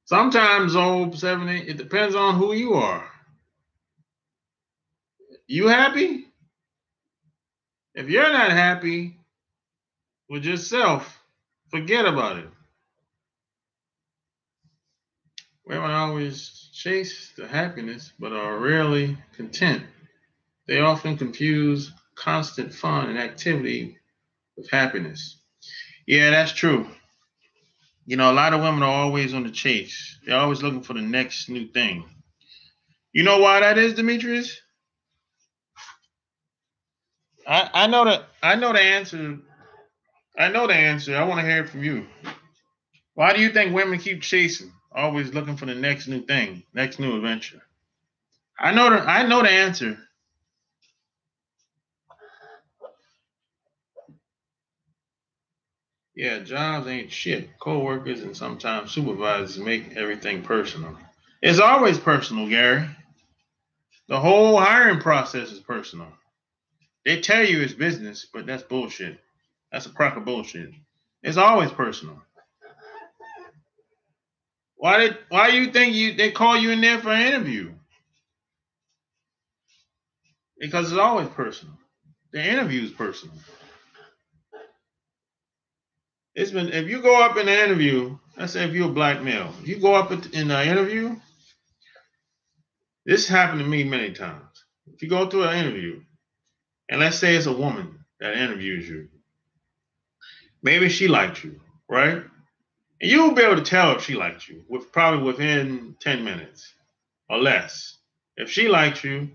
Sometimes, old 70, it depends on who you are. You happy? If you're not happy with yourself, forget about it. Women always chase the happiness, but are rarely content. They often confuse constant fun and activity with happiness. Yeah, that's true. A lot of women are always on the chase. They're always looking for the next new thing. You know why that is, Demetrius? I know the answer. I know the answer. I want to hear it from you. Why do you think women keep chasing, always looking for the next new thing, next new adventure? I know the answer. Yeah, jobs ain't shit. Coworkers and sometimes supervisors make everything personal. It's always personal, Gary. The whole hiring process is personal. They tell you it's business, but that's bullshit. That's a crock of bullshit. It's always personal. Why do you think they call you in there for an interview? Because it's always personal. The interview is personal. If you go up in an interview, let's say if you're a black male, if you go up in an interview, this happened to me many times. If you go through an interview, and let's say it's a woman that interviews you, maybe she liked you, right? And you'll be able to tell if she liked you, probably within 10 minutes or less. If she likes you,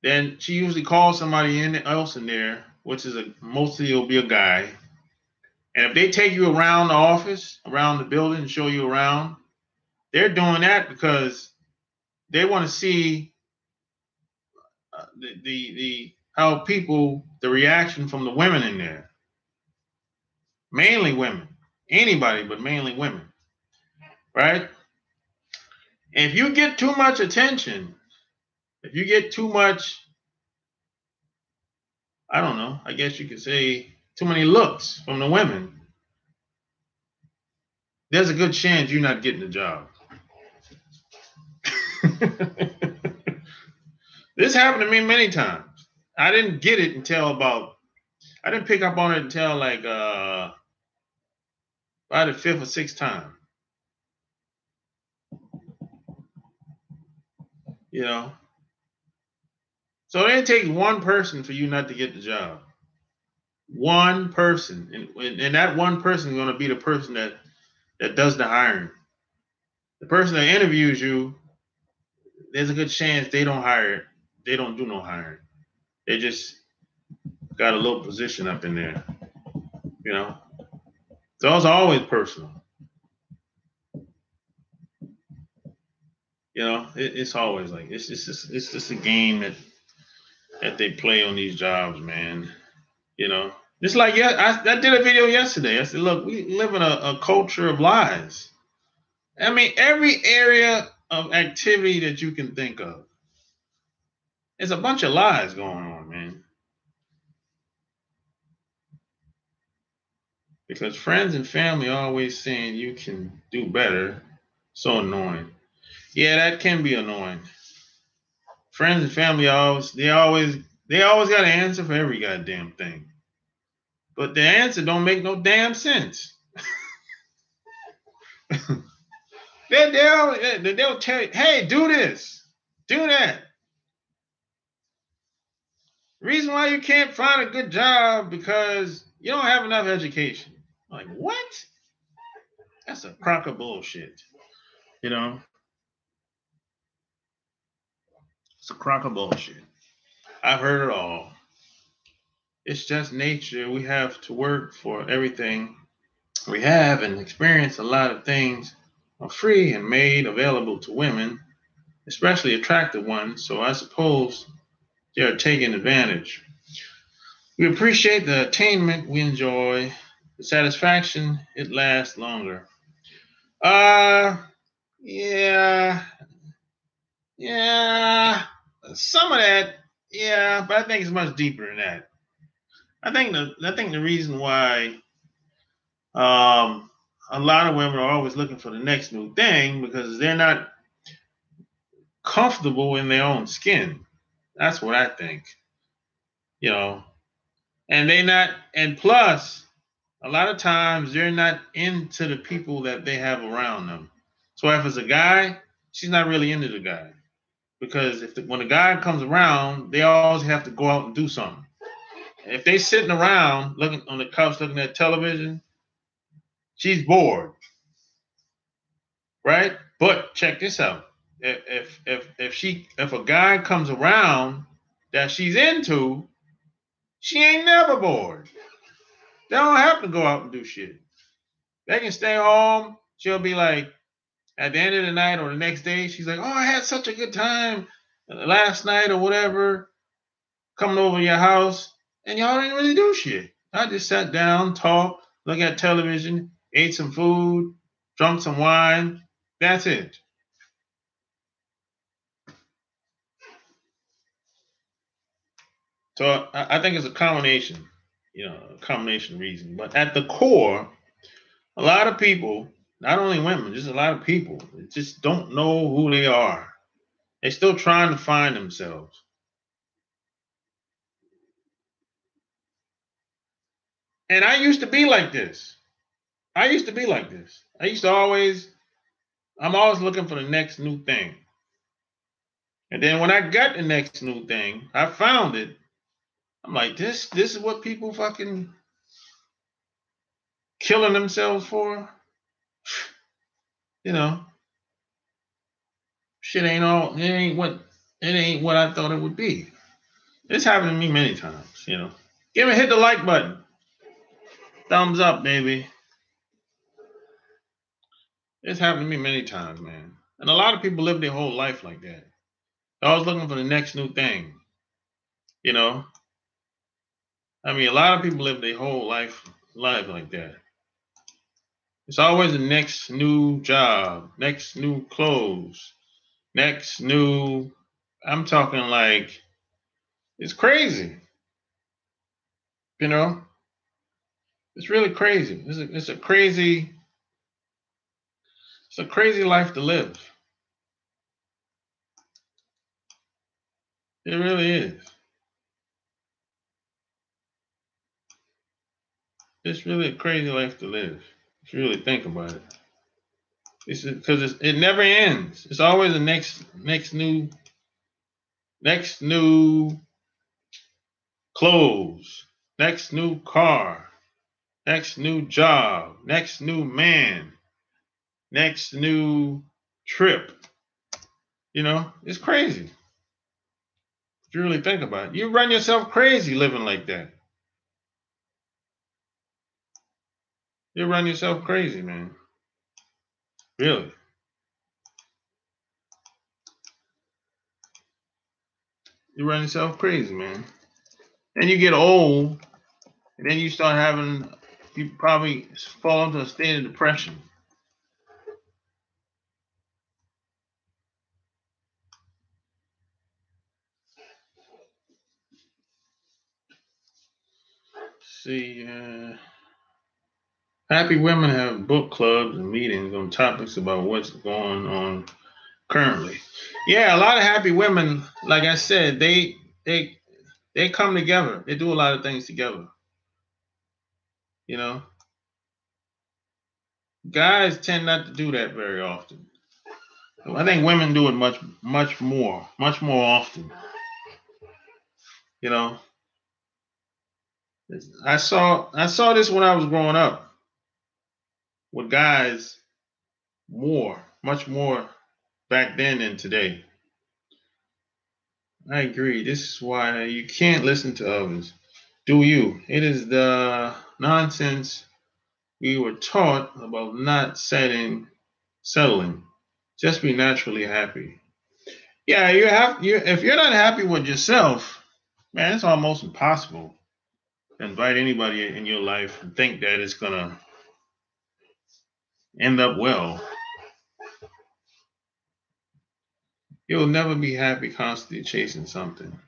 then she usually calls somebody else in there, which is mostly it'll be a guy. And if they take you around the office, around the building, and show you around, they're doing that because they want to see the how the reaction from the women in there, mainly women, anybody but mainly women, right? And if you get too much attention, if you get too much, I don't know, I guess you could say too many looks from the women, there's a good chance you're not getting the job. This happened to me many times. I didn't get it I didn't pick up on it until like by the fifth or sixth time. You know? So it takes one person for you not to get the job. One person. And that one person is going to be the person that does the hiring. The person that interviews you, there's a good chance they don't hire. They don't do no hiring. They just got a little position up in there. So it's always personal. It's always like it's just a game that they play on these jobs, man. Just like I did a video yesterday. I said, look, we live in a culture of lies. I mean, every area of activity that you can think of, there's a bunch of lies going on, man. Because friends and family are always saying you can do better. So annoying. Yeah, that can be annoying. Friends and family always got an answer for every goddamn thing. but the answer don't make no damn sense. They'll tell you, hey, do this, do that. Reason why you can't find a good job because you don't have enough education. Like, what? That's a crock of bullshit. You know? It's a crock of bullshit. I've heard it all. It's just nature. We have to work for everything we have and experience a lot of things are free and made available to women, especially attractive ones. So I suppose they're taking advantage. We appreciate the attainment we enjoy, the satisfaction, it lasts longer. Yeah, yeah, some of that, yeah, but I think it's much deeper than that. I think the reason why a lot of women are always looking for the next new thing because they're not comfortable in their own skin. That's what I think. You know, and they not, and plus, a lot of times they're not into the people that they have around them. So if it's a guy, she's not really into the guy because when a guy comes around, they always have to go out and do something. And if they sitting around looking on the couch looking at television, she's bored, right? But check this out: if a guy comes around that she's into, she ain't never bored. They don't have to go out and do shit. They can stay home. She'll be like, at the end of the night or the next day, she's like, oh, I had such a good time last night or whatever, coming over to your house, and y'all didn't really do shit. I just sat down, talked, looked at television, ate some food, drunk some wine. That's it. So I think it's a combination, a combination reason. But at the core, a lot of people, not only women, just a lot of people, just don't know who they are. They're still trying to find themselves. And I used to be like this. I used to I'm always looking for the next new thing. And then when I got the next new thing, I found it. I'm like, this is what people fucking killing themselves for? You know, shit it ain't what I thought it would be. It's happened to me many times, hit the like button. Thumbs up, baby. It's happened to me many times, man. And a lot of people live their whole life like that. They're always looking for the next new thing. I mean, a lot of people live their whole life like that. It's always the next new job, next new clothes, next new. I'm talking like it's crazy. It's really crazy. It's a crazy life to live. It really is. It's really a crazy life to live. If you really think about it. It's because it never ends. It's always the next new clothes, next new car, next new job, next new man, next new trip. It's crazy. If you really think about it, you run yourself crazy living like that. You run yourself crazy, man. Really. You run yourself crazy, man. And you get old, and then you probably fall into a state of depression. See, happy women have book clubs and meetings on topics about what's going on currently. Yeah, a lot of happy women, like I said, they come together. They do a lot of things together. You know, guys tend not to do that very often. I think women do it much more often. You know, I saw this when I was growing up with guys much more back then than today. I agree. This is why you can't listen to others. Do you? It is the nonsense we were taught about not settling. Just be naturally happy. Yeah, if you're not happy with yourself, man, it's almost impossible to invite anybody in your life and think that it's gonna end up well. You'll never be happy constantly chasing something.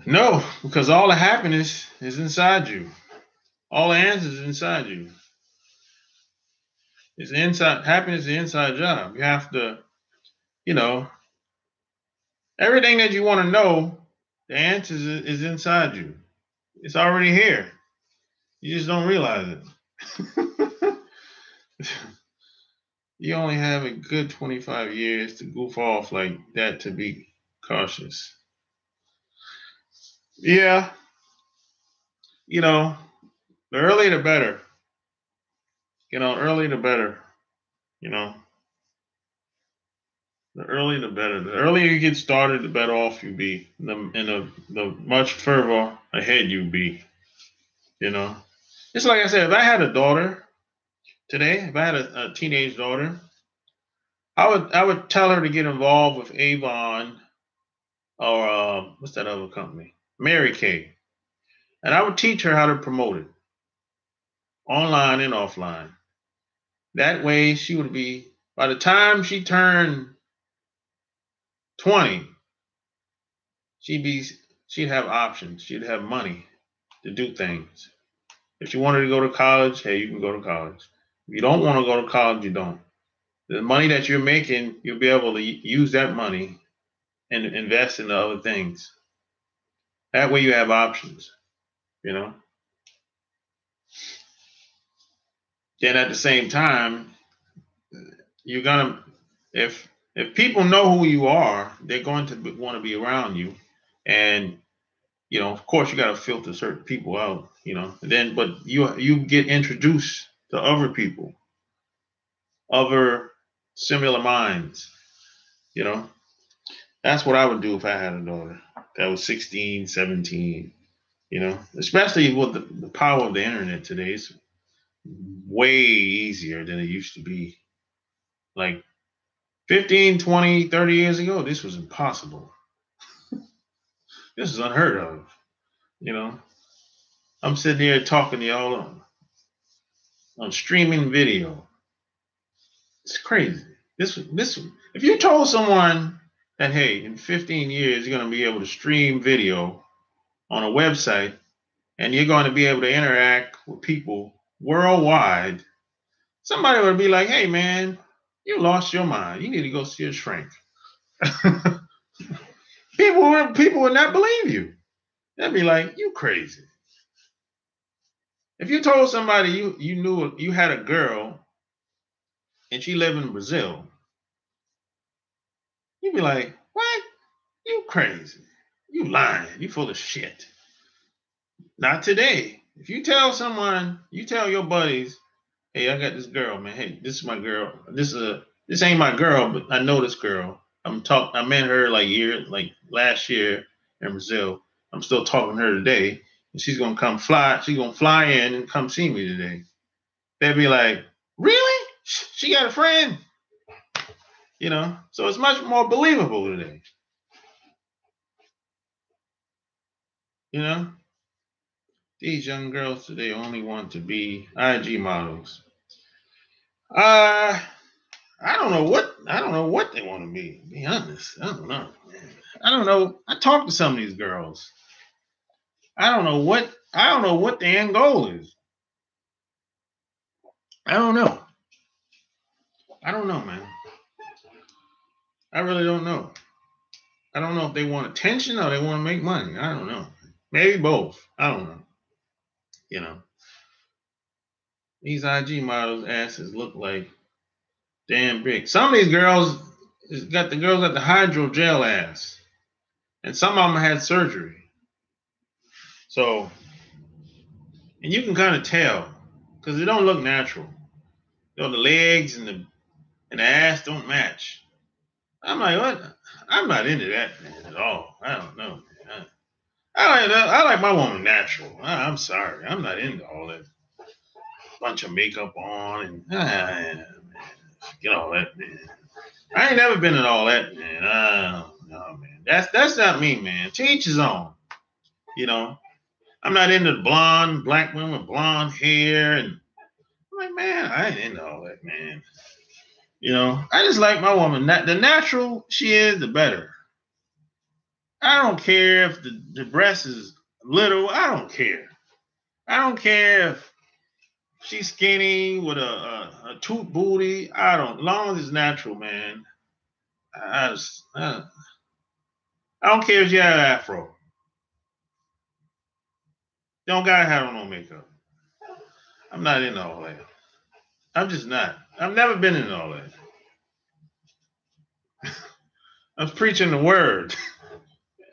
No, because all the happiness is inside you. All the answers is inside you. It's inside happiness is the inside job. You have to, you know, everything that you want to know, the answers is inside you. It's already here. You just don't realize it. You only have a good 25 years to goof off like that to be cautious. Yeah, you know, the earlier the better. Early the better. You know, the earlier the better. The earlier you get started, the better off you be, the much further ahead you be. You know, it's like I said, if I had a daughter today, if I had a teenage daughter, I would tell her to get involved with Avon or what's that other company, Mary Kay, and I would teach her how to promote it online and offline. That way, she would be by the time she turned 20, she'd be she'd have options. She'd have money to do things. If you wanted to go to college, hey, you can go to college. If you don't want to go to college, you don't. The money that you're making, you'll be able to use that money and invest in other things. That way you have options, you know. Then at the same time, you're gonna if people know who you are, they're going to want to be around you, and of course, you got to filter certain people out, but you get introduced to other people, other similar minds, you know. That's what I would do if I had a daughter that was 16, 17, especially with the power of the internet today. It's way easier than it used to be. Like 15, 20, 30 years ago, this was impossible. This is unheard of, you know. I'm sitting here talking to y'all on streaming video. It's crazy. This if you told someone that hey, in 15 years you're going to be able to stream video on a website and you're going to be able to interact with people worldwide, somebody would be like, "Hey man, you lost your mind. You need to go see a shrink." people would not believe you. They'd be like, "You crazy." If you told somebody you knew you had a girl and she lived in Brazil, you'd be like, "What? You crazy. You lying. You full of shit." Not today. If you tell someone, you tell your buddies, "Hey, I got this girl, man. Hey, this is my girl. This ain't my girl, but I know this girl. I met her like last year in Brazil. I'm still talking to her today, and she's gonna She's gonna fly in and come see me today." They'd be like, "Really? She got a friend?" So it's much more believable today. You know, these young girls today only want to be IG models. I don't know what they want to be. To be honest, I don't know. I don't know. I talked to some of these girls. I don't know what the end goal is. I don't know. I don't know, man. I really don't know. I don't know if they want attention or they want to make money. I don't know. Maybe both. I don't know. You know, these IG models' asses look like damn big. Some of these girls got the hydrogel ass, and some of them had surgery. So, and you can kind of tell because it don't look natural. You know, the legs and the ass don't match. I'm like, what? I'm not into that, man, at all. I don't know, man. I like my woman natural. I'm sorry, I'm not into all that bunch of makeup on and get all that, man. I ain't never been in all that, man. No, man. That's not me, man. To each his own. You know, I'm not into blonde black women with blonde hair, and I'm like, man, I ain't into all that, man. You know, I just like my woman. The natural she is, the better. I don't care if the breast is little. I don't care. I don't care if she's skinny with a toot booty. I don't. As long as it's natural, man. I don't care if you have an afro. Don't gotta have on no makeup. I'm not into all that. I'm just not. I've never been into all that. I was preaching the word.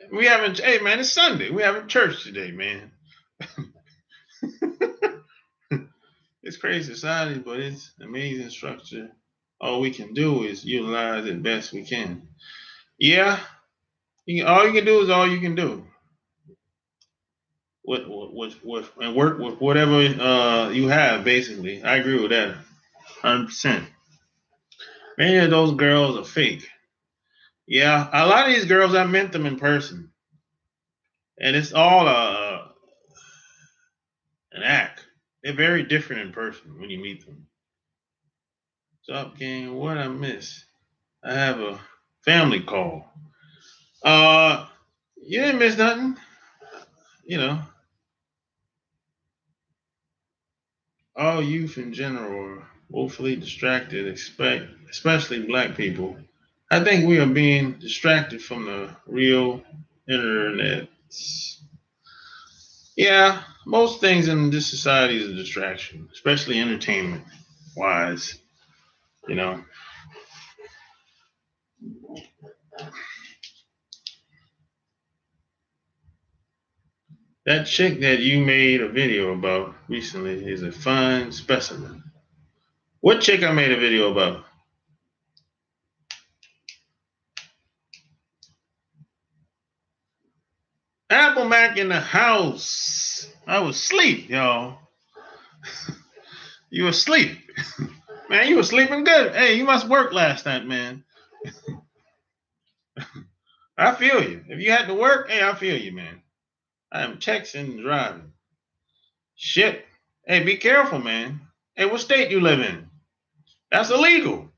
Hey man, it's Sunday. We having church today, man. It's crazy society, but it's amazing structure. All we can do is utilize it best we can. Yeah, all you can do is all you can do. And work with whatever you have, basically. I agree with that 100%. Many of those girls are fake. Yeah, a lot of these girls, I met them in person. And it's all an act. They're very different in person when you meet them. What's up, gang? What I miss? I have a family call. You didn't miss nothing. You know, all youth in general are woefully distracted, especially black people. I think we are being distracted from the real internet. Yeah, most things in this society is a distraction, especially entertainment wise. You know, that chick that you made a video about recently is a fine specimen. What chick I made a video about? Apple Mac in the house. I was asleep, y'all. You were asleep. Man, you were sleeping good. Hey, you must work last night, man. I feel you. If you had to work, hey, I feel you, man. I am texting and driving. Shit. Hey, be careful, man. Hey, what state you live in? That's illegal.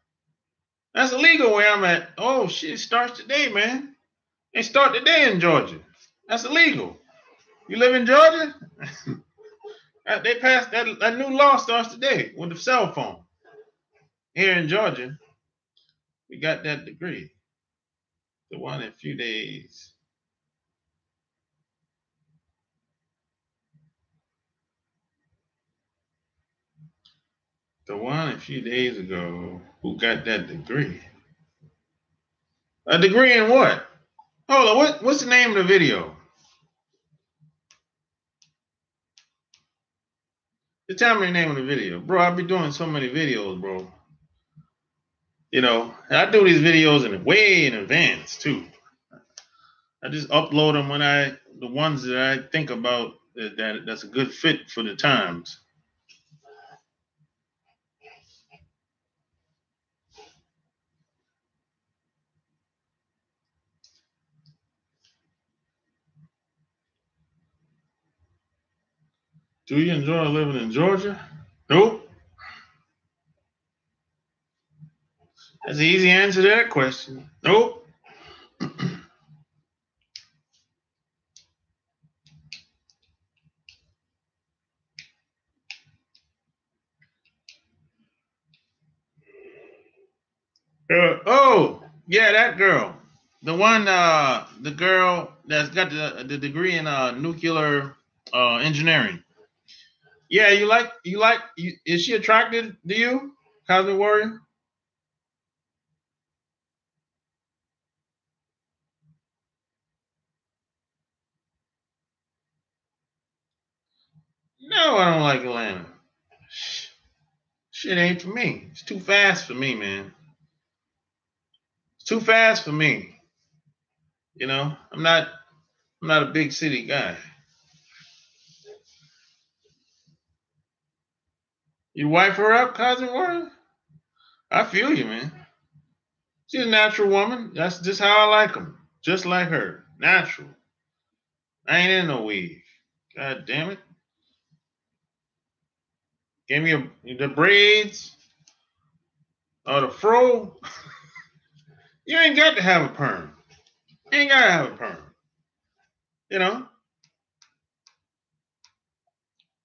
That's illegal where I'm at. Oh, shit, it starts today, man. They start today in Georgia. That's illegal. You live in Georgia? They passed that new law starts today with the cell phone. Here in Georgia, we got that degree. The one in a few days. The one a few days ago who got that degree. A degree in what? Hold on, what's the name of the video? Just tell me the name of the video. Bro, I'll be doing so many videos, bro. You know, I do these videos way in advance too. I just upload them when the ones that I think about that's a good fit for the times. Do you enjoy living in Georgia? Nope. That's the easy answer to that question. Nope. Oh, yeah, that girl. The one, the girl that's got the degree in nuclear engineering. Yeah, is she attracted to you, Cosmic Warrior? No, I don't like Atlanta. Shit ain't for me. It's too fast for me, man. It's too fast for me. You know, I'm not a big city guy. You wipe her up, Cosmic Warrior? I feel you, man. She's a natural woman. That's just how I like them. Just like her. Natural. I ain't in no weave. God damn it. Give me the braids or the fro. You ain't got to have a perm. You ain't got to have a perm. You know,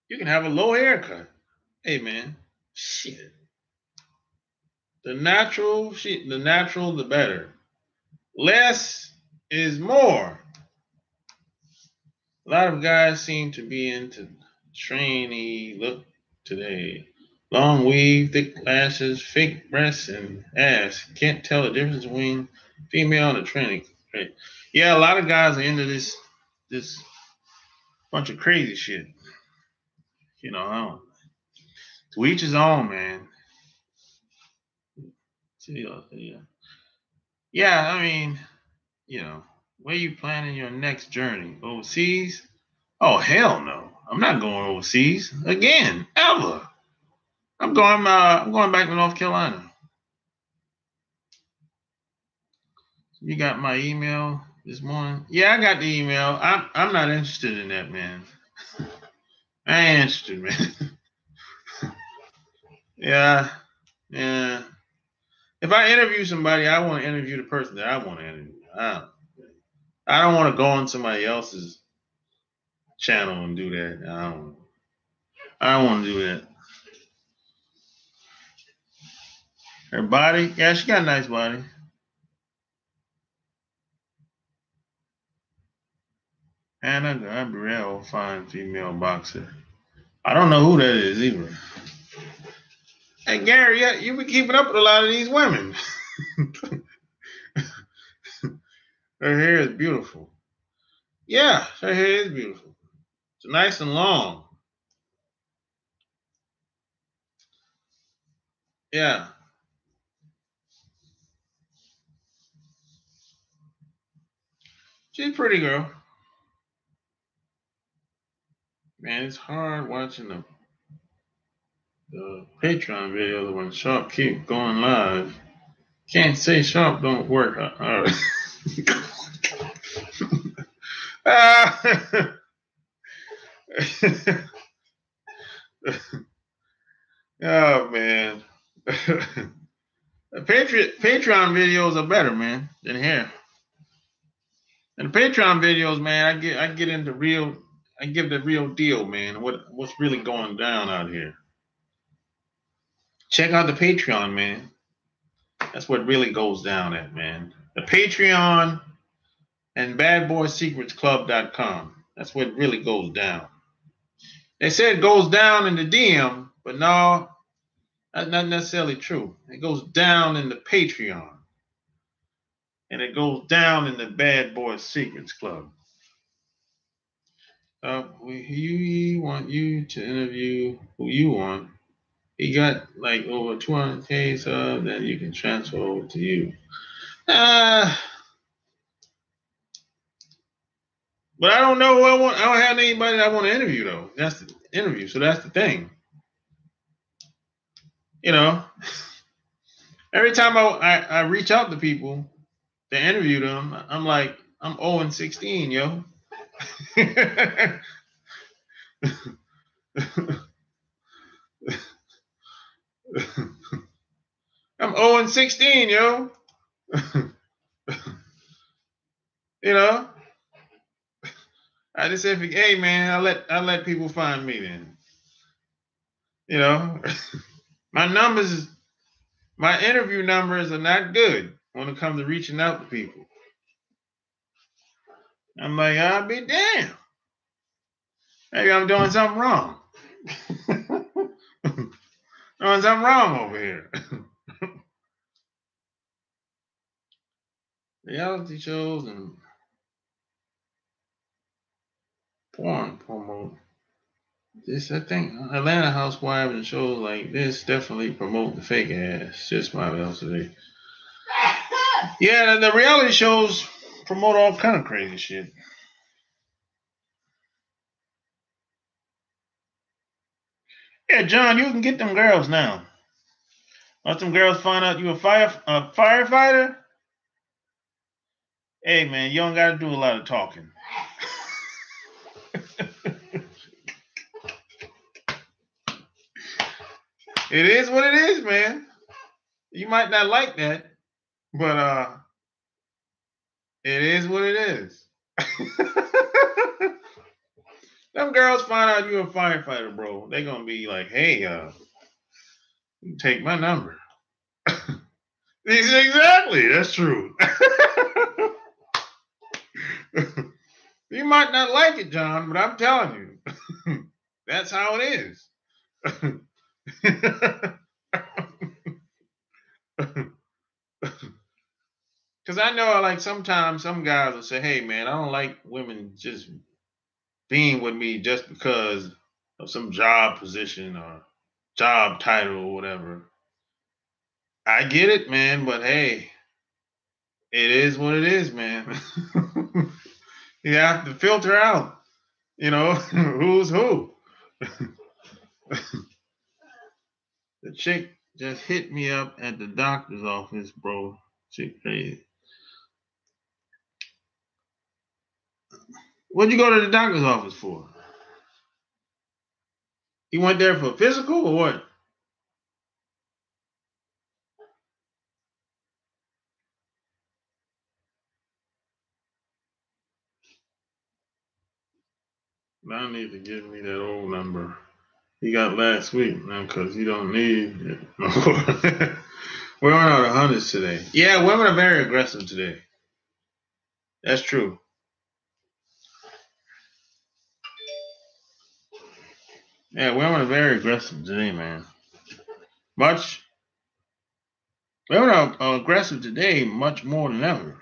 you can have a low haircut. Hey, man. Shit. The natural, the better. Less is more. A lot of guys seem to be into trainee look today. Long weave, thick lashes, fake breasts, and ass. Can't tell the difference between female and a tranny. Yeah, a lot of guys are into this bunch of crazy shit. You know, I don't, to each his own, man. Yeah, I mean, where you planning your next journey? Overseas? Oh hell no! I'm not going overseas again, ever. I'm going back to North Carolina. You got my email this morning? Yeah, I got the email. I'm not interested in that, man. I ain't interested, man. Yeah, yeah. If I interview somebody, I want to interview the person that I want to interview. I don't want to go on somebody else's channel and do that. I don't want to do that. Her body, yeah, she got a nice body. Hannah Gabrielle, fine female boxer. I don't know who that is either. Hey Gary, yeah, you been keeping up with a lot of these women. Her hair is beautiful. Yeah, her hair is beautiful. It's nice and long. Yeah. She's a pretty girl. Man, it's hard watching the Patreon video when Sharp keep going live. Can't say Sharp don't work. All right. Oh man. Patreon videos are better, man, than here. And the Patreon videos, man, I get into real, I give the real deal, man. What's really going down out here? Check out the Patreon, man. That's what really goes down at, man. The Patreon and BadBoySecretsClub.com. That's what really goes down. They said it goes down in the DM, but no, that's not necessarily true. It goes down in the Patreon. And it goes down in the Bad Boy Secrets Club. We want you to interview who you want. He got like over 200K subs that you can transfer over to you. But I don't know who I want. I don't have anybody that I want to interview though. That's the interview. So that's the thing. You know, every time I reach out to people to interview them, I'm like, I'm 0-16, yo. I'm 0-16, yo. You know, I just said, hey man, I let people find me then. You know, my interview numbers are not good when it comes to reaching out to people. I'm like, I'll be damned. Maybe I'm doing something wrong. No, something wrong over here. Reality shows and porn promote this. I think Atlanta Housewives and shows like this definitely promote the fake ass. Just my today. Yeah, the reality shows promote all kind of crazy shit. Yeah, John, you can get them girls now. Once them girls find out you a firefighter, hey man, you don't got to do a lot of talking. It is what it is, man. You might not like that, but it is what it is. Them girls find out you a firefighter, bro. They gonna be like, hey, you take my number. Exactly, that's true. You might not like it, John, but I'm telling you, that's how it is. Because I know, like, sometimes some guys will say, hey, man, I don't like women just being with me just because of some job position or job title or whatever. I get it, man, but hey, it is what it is, man. You have to filter out, who's who. The chick just hit me up at the doctor's office, bro. She crazy. What'd you go to the doctor's office for? You went there for physical or what? I need to give me that old number he got last week, man, because you don't need it. We're on our hundreds today. Yeah, women are very aggressive today. That's true. Yeah, women are very aggressive today, man. Women are aggressive today much more than ever.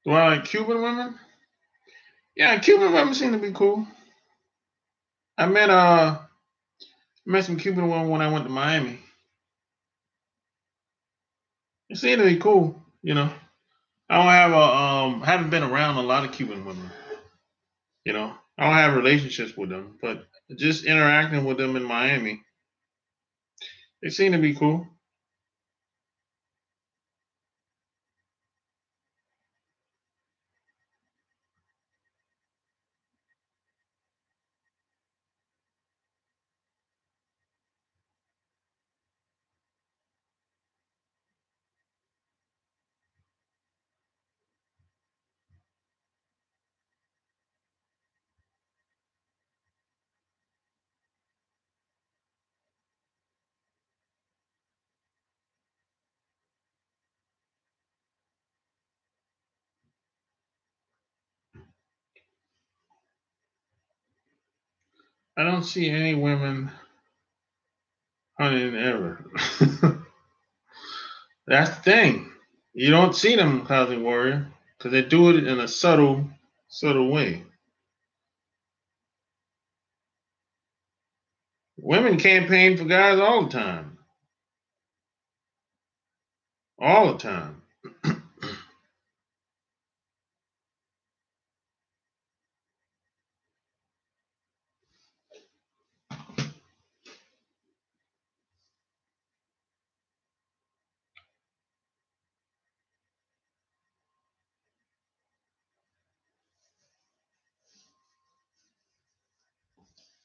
Do I like Cuban women? Yeah, Cuban women seem to be cool. I met some Cuban women when I went to Miami. They seem to be cool, I don't have haven't been around a lot of Cuban women. I don't have relationships with them, but just interacting with them in Miami, they seem to be cool. I don't see any women hunting ever. That's the thing. You don't see them causing warrior because they do it in a subtle way. Women campaign for guys all the time. All the time.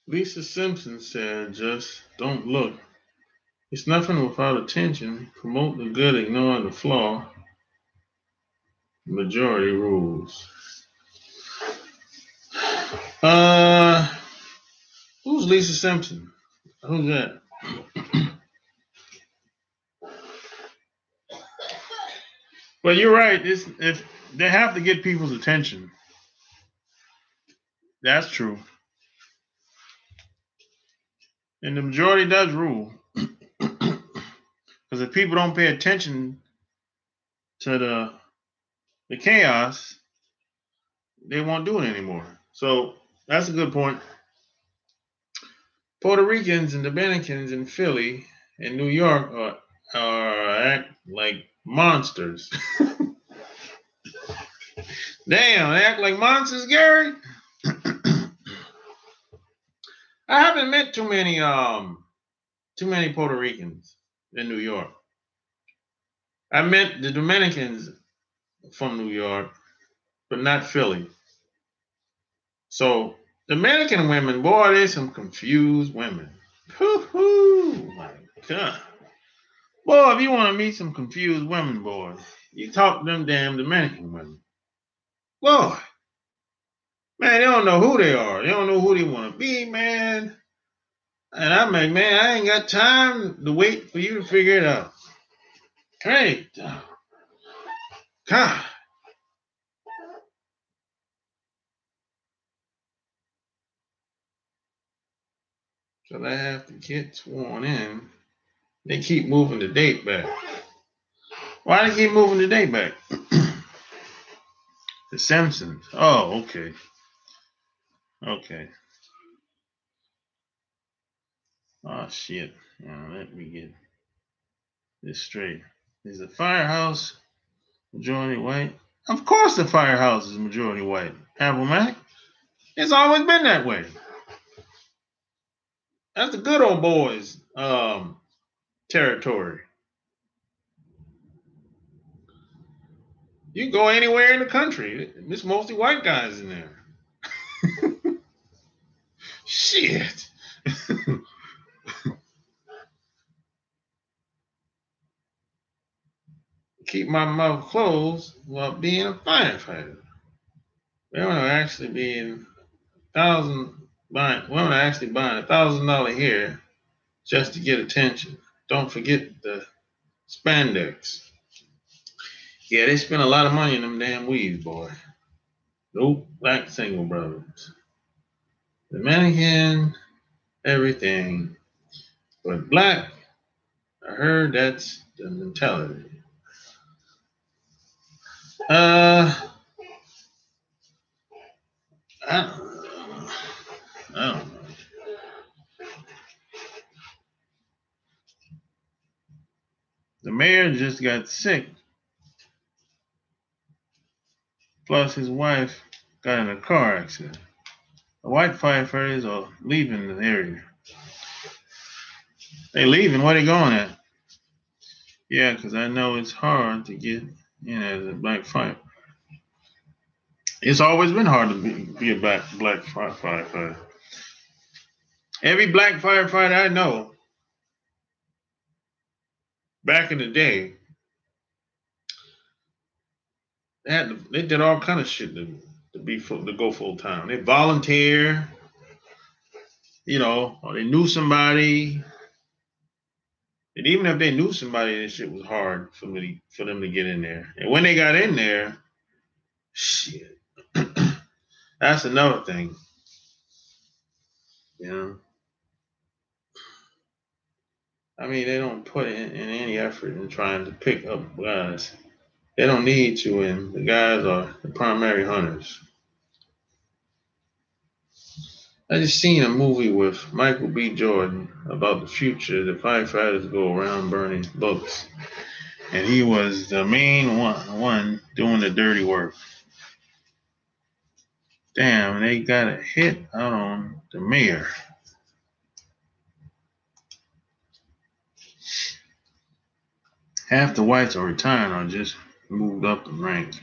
Lisa Simpson said, just don't look. It's nothing without attention. Promote the good, ignore the flaw. Majority rules. Uh, who's Lisa Simpson? Who's that? Well, you're right. If they have to get people's attention. That's true. And the majority does rule. Because if people don't pay attention to the chaos, they won't do it anymore. So that's a good point. Puerto Ricans and Dominicans in Philly and New York are act like monsters. Damn, they act like monsters, Gary. I haven't met too many Puerto Ricans in New York. I met the Dominicans from New York, but not Philly. So Dominican women, boy, they some confused women. Whoo, my God. Boy, if you want to meet some confused women, boy, you talk to them damn Dominican women. Boy, man, they don't know who they are. They don't know who they want to be, man. And I'm like, man, I ain't got time to wait for you to figure it out. Great. God. So they have to get sworn in. They keep moving the date back. Why do they keep moving the date back? The Simpsons. Oh, okay. Okay. Oh, shit. Now, let me get this straight. Is the firehouse majority white? Of course the firehouse is majority white. Appomattox. It's always been that way. That's the good old boys territory. You go anywhere in the country, there's mostly white guys in there. Shit. Keep my mouth closed while being a firefighter. Women are actually buying $1,000 here just to get attention. Don't forget the spandex. Yeah, they spend a lot of money on them damn weaves, boy. Nope, black single brothers. Dominican, everything. But black, I heard that's the mentality. I don't know. The mayor just got sick. Plus, his wife got in a car accident. The white firefighters are leaving the area. They leaving? Where they going at? Yeah, because I know it's hard to get in as a black firefighter. It's always been hard to be a black firefighter. Every black firefighter I know, back in the day, they did all kind of shit to go full time. They volunteer, or they knew somebody. And even if they knew somebody, that shit was hard for them to get in there. And when they got in there, shit, that's another thing. I mean, they don't put in any effort in trying to pick up guys. They don't need to, and the guys are the primary hunters. I just seen a movie with Michael B. Jordan about the future. The firefighters go around burning books, and he was the main one doing the dirty work. Damn, they got a hit out on the mayor. Half the whites are retiring or just moved up the ranks.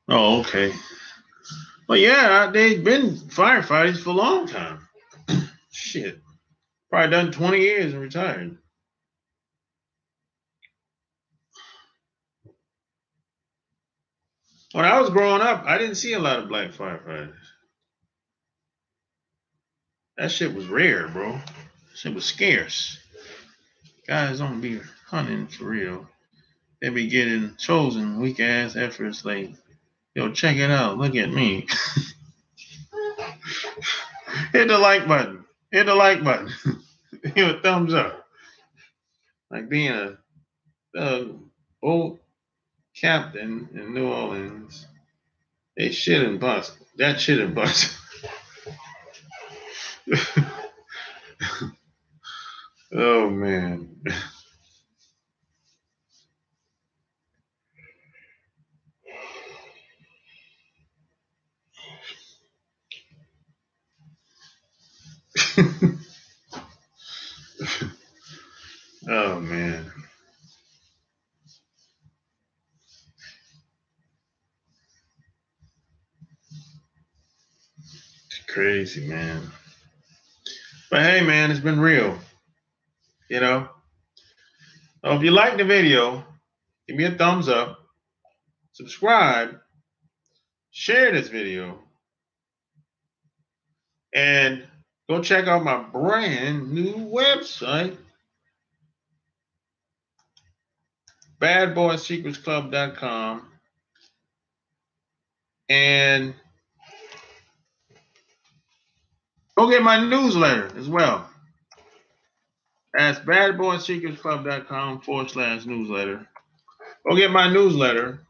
Oh, okay. Well, yeah, they've been firefighters for a long time. Shit. Probably done 20 years and retired. When I was growing up, I didn't see a lot of black firefighters. That shit was rare, bro. That shit was scarce. Guys don't be hunting for real. They be getting chosen weak ass efforts like, yo, check it out. Look at me. Hit the like button. Hit the like button. Give a thumbs up. Like being a boat captain in New Orleans. They shit and bust. That shit and bust. Oh man. Oh man. It's crazy, man. But hey man, it's been real. You know? So if you like the video, give me a thumbs up, subscribe, share this video, and go check out my brand new website, badboysecretsclub.com, and go get my newsletter as well. That's badboysecretsclub.com/newsletter. Go get my newsletter.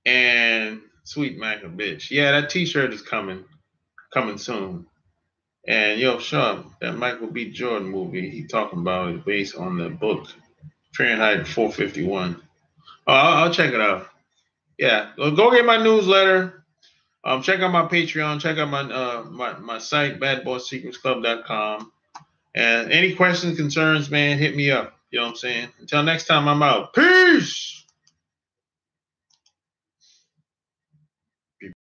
And Sweet Mac a bitch. Yeah, that t-shirt is coming soon. And yo, Sharp, that Michael B. Jordan movie he talking about is based on the book Fahrenheit 451. Oh, I'll check it out. Yeah, go get my newsletter. Check out my Patreon. Check out my site, badboysecretsclub.com. And any questions, concerns, man, hit me up. You know what I'm saying? Until next time, I'm out. Peace!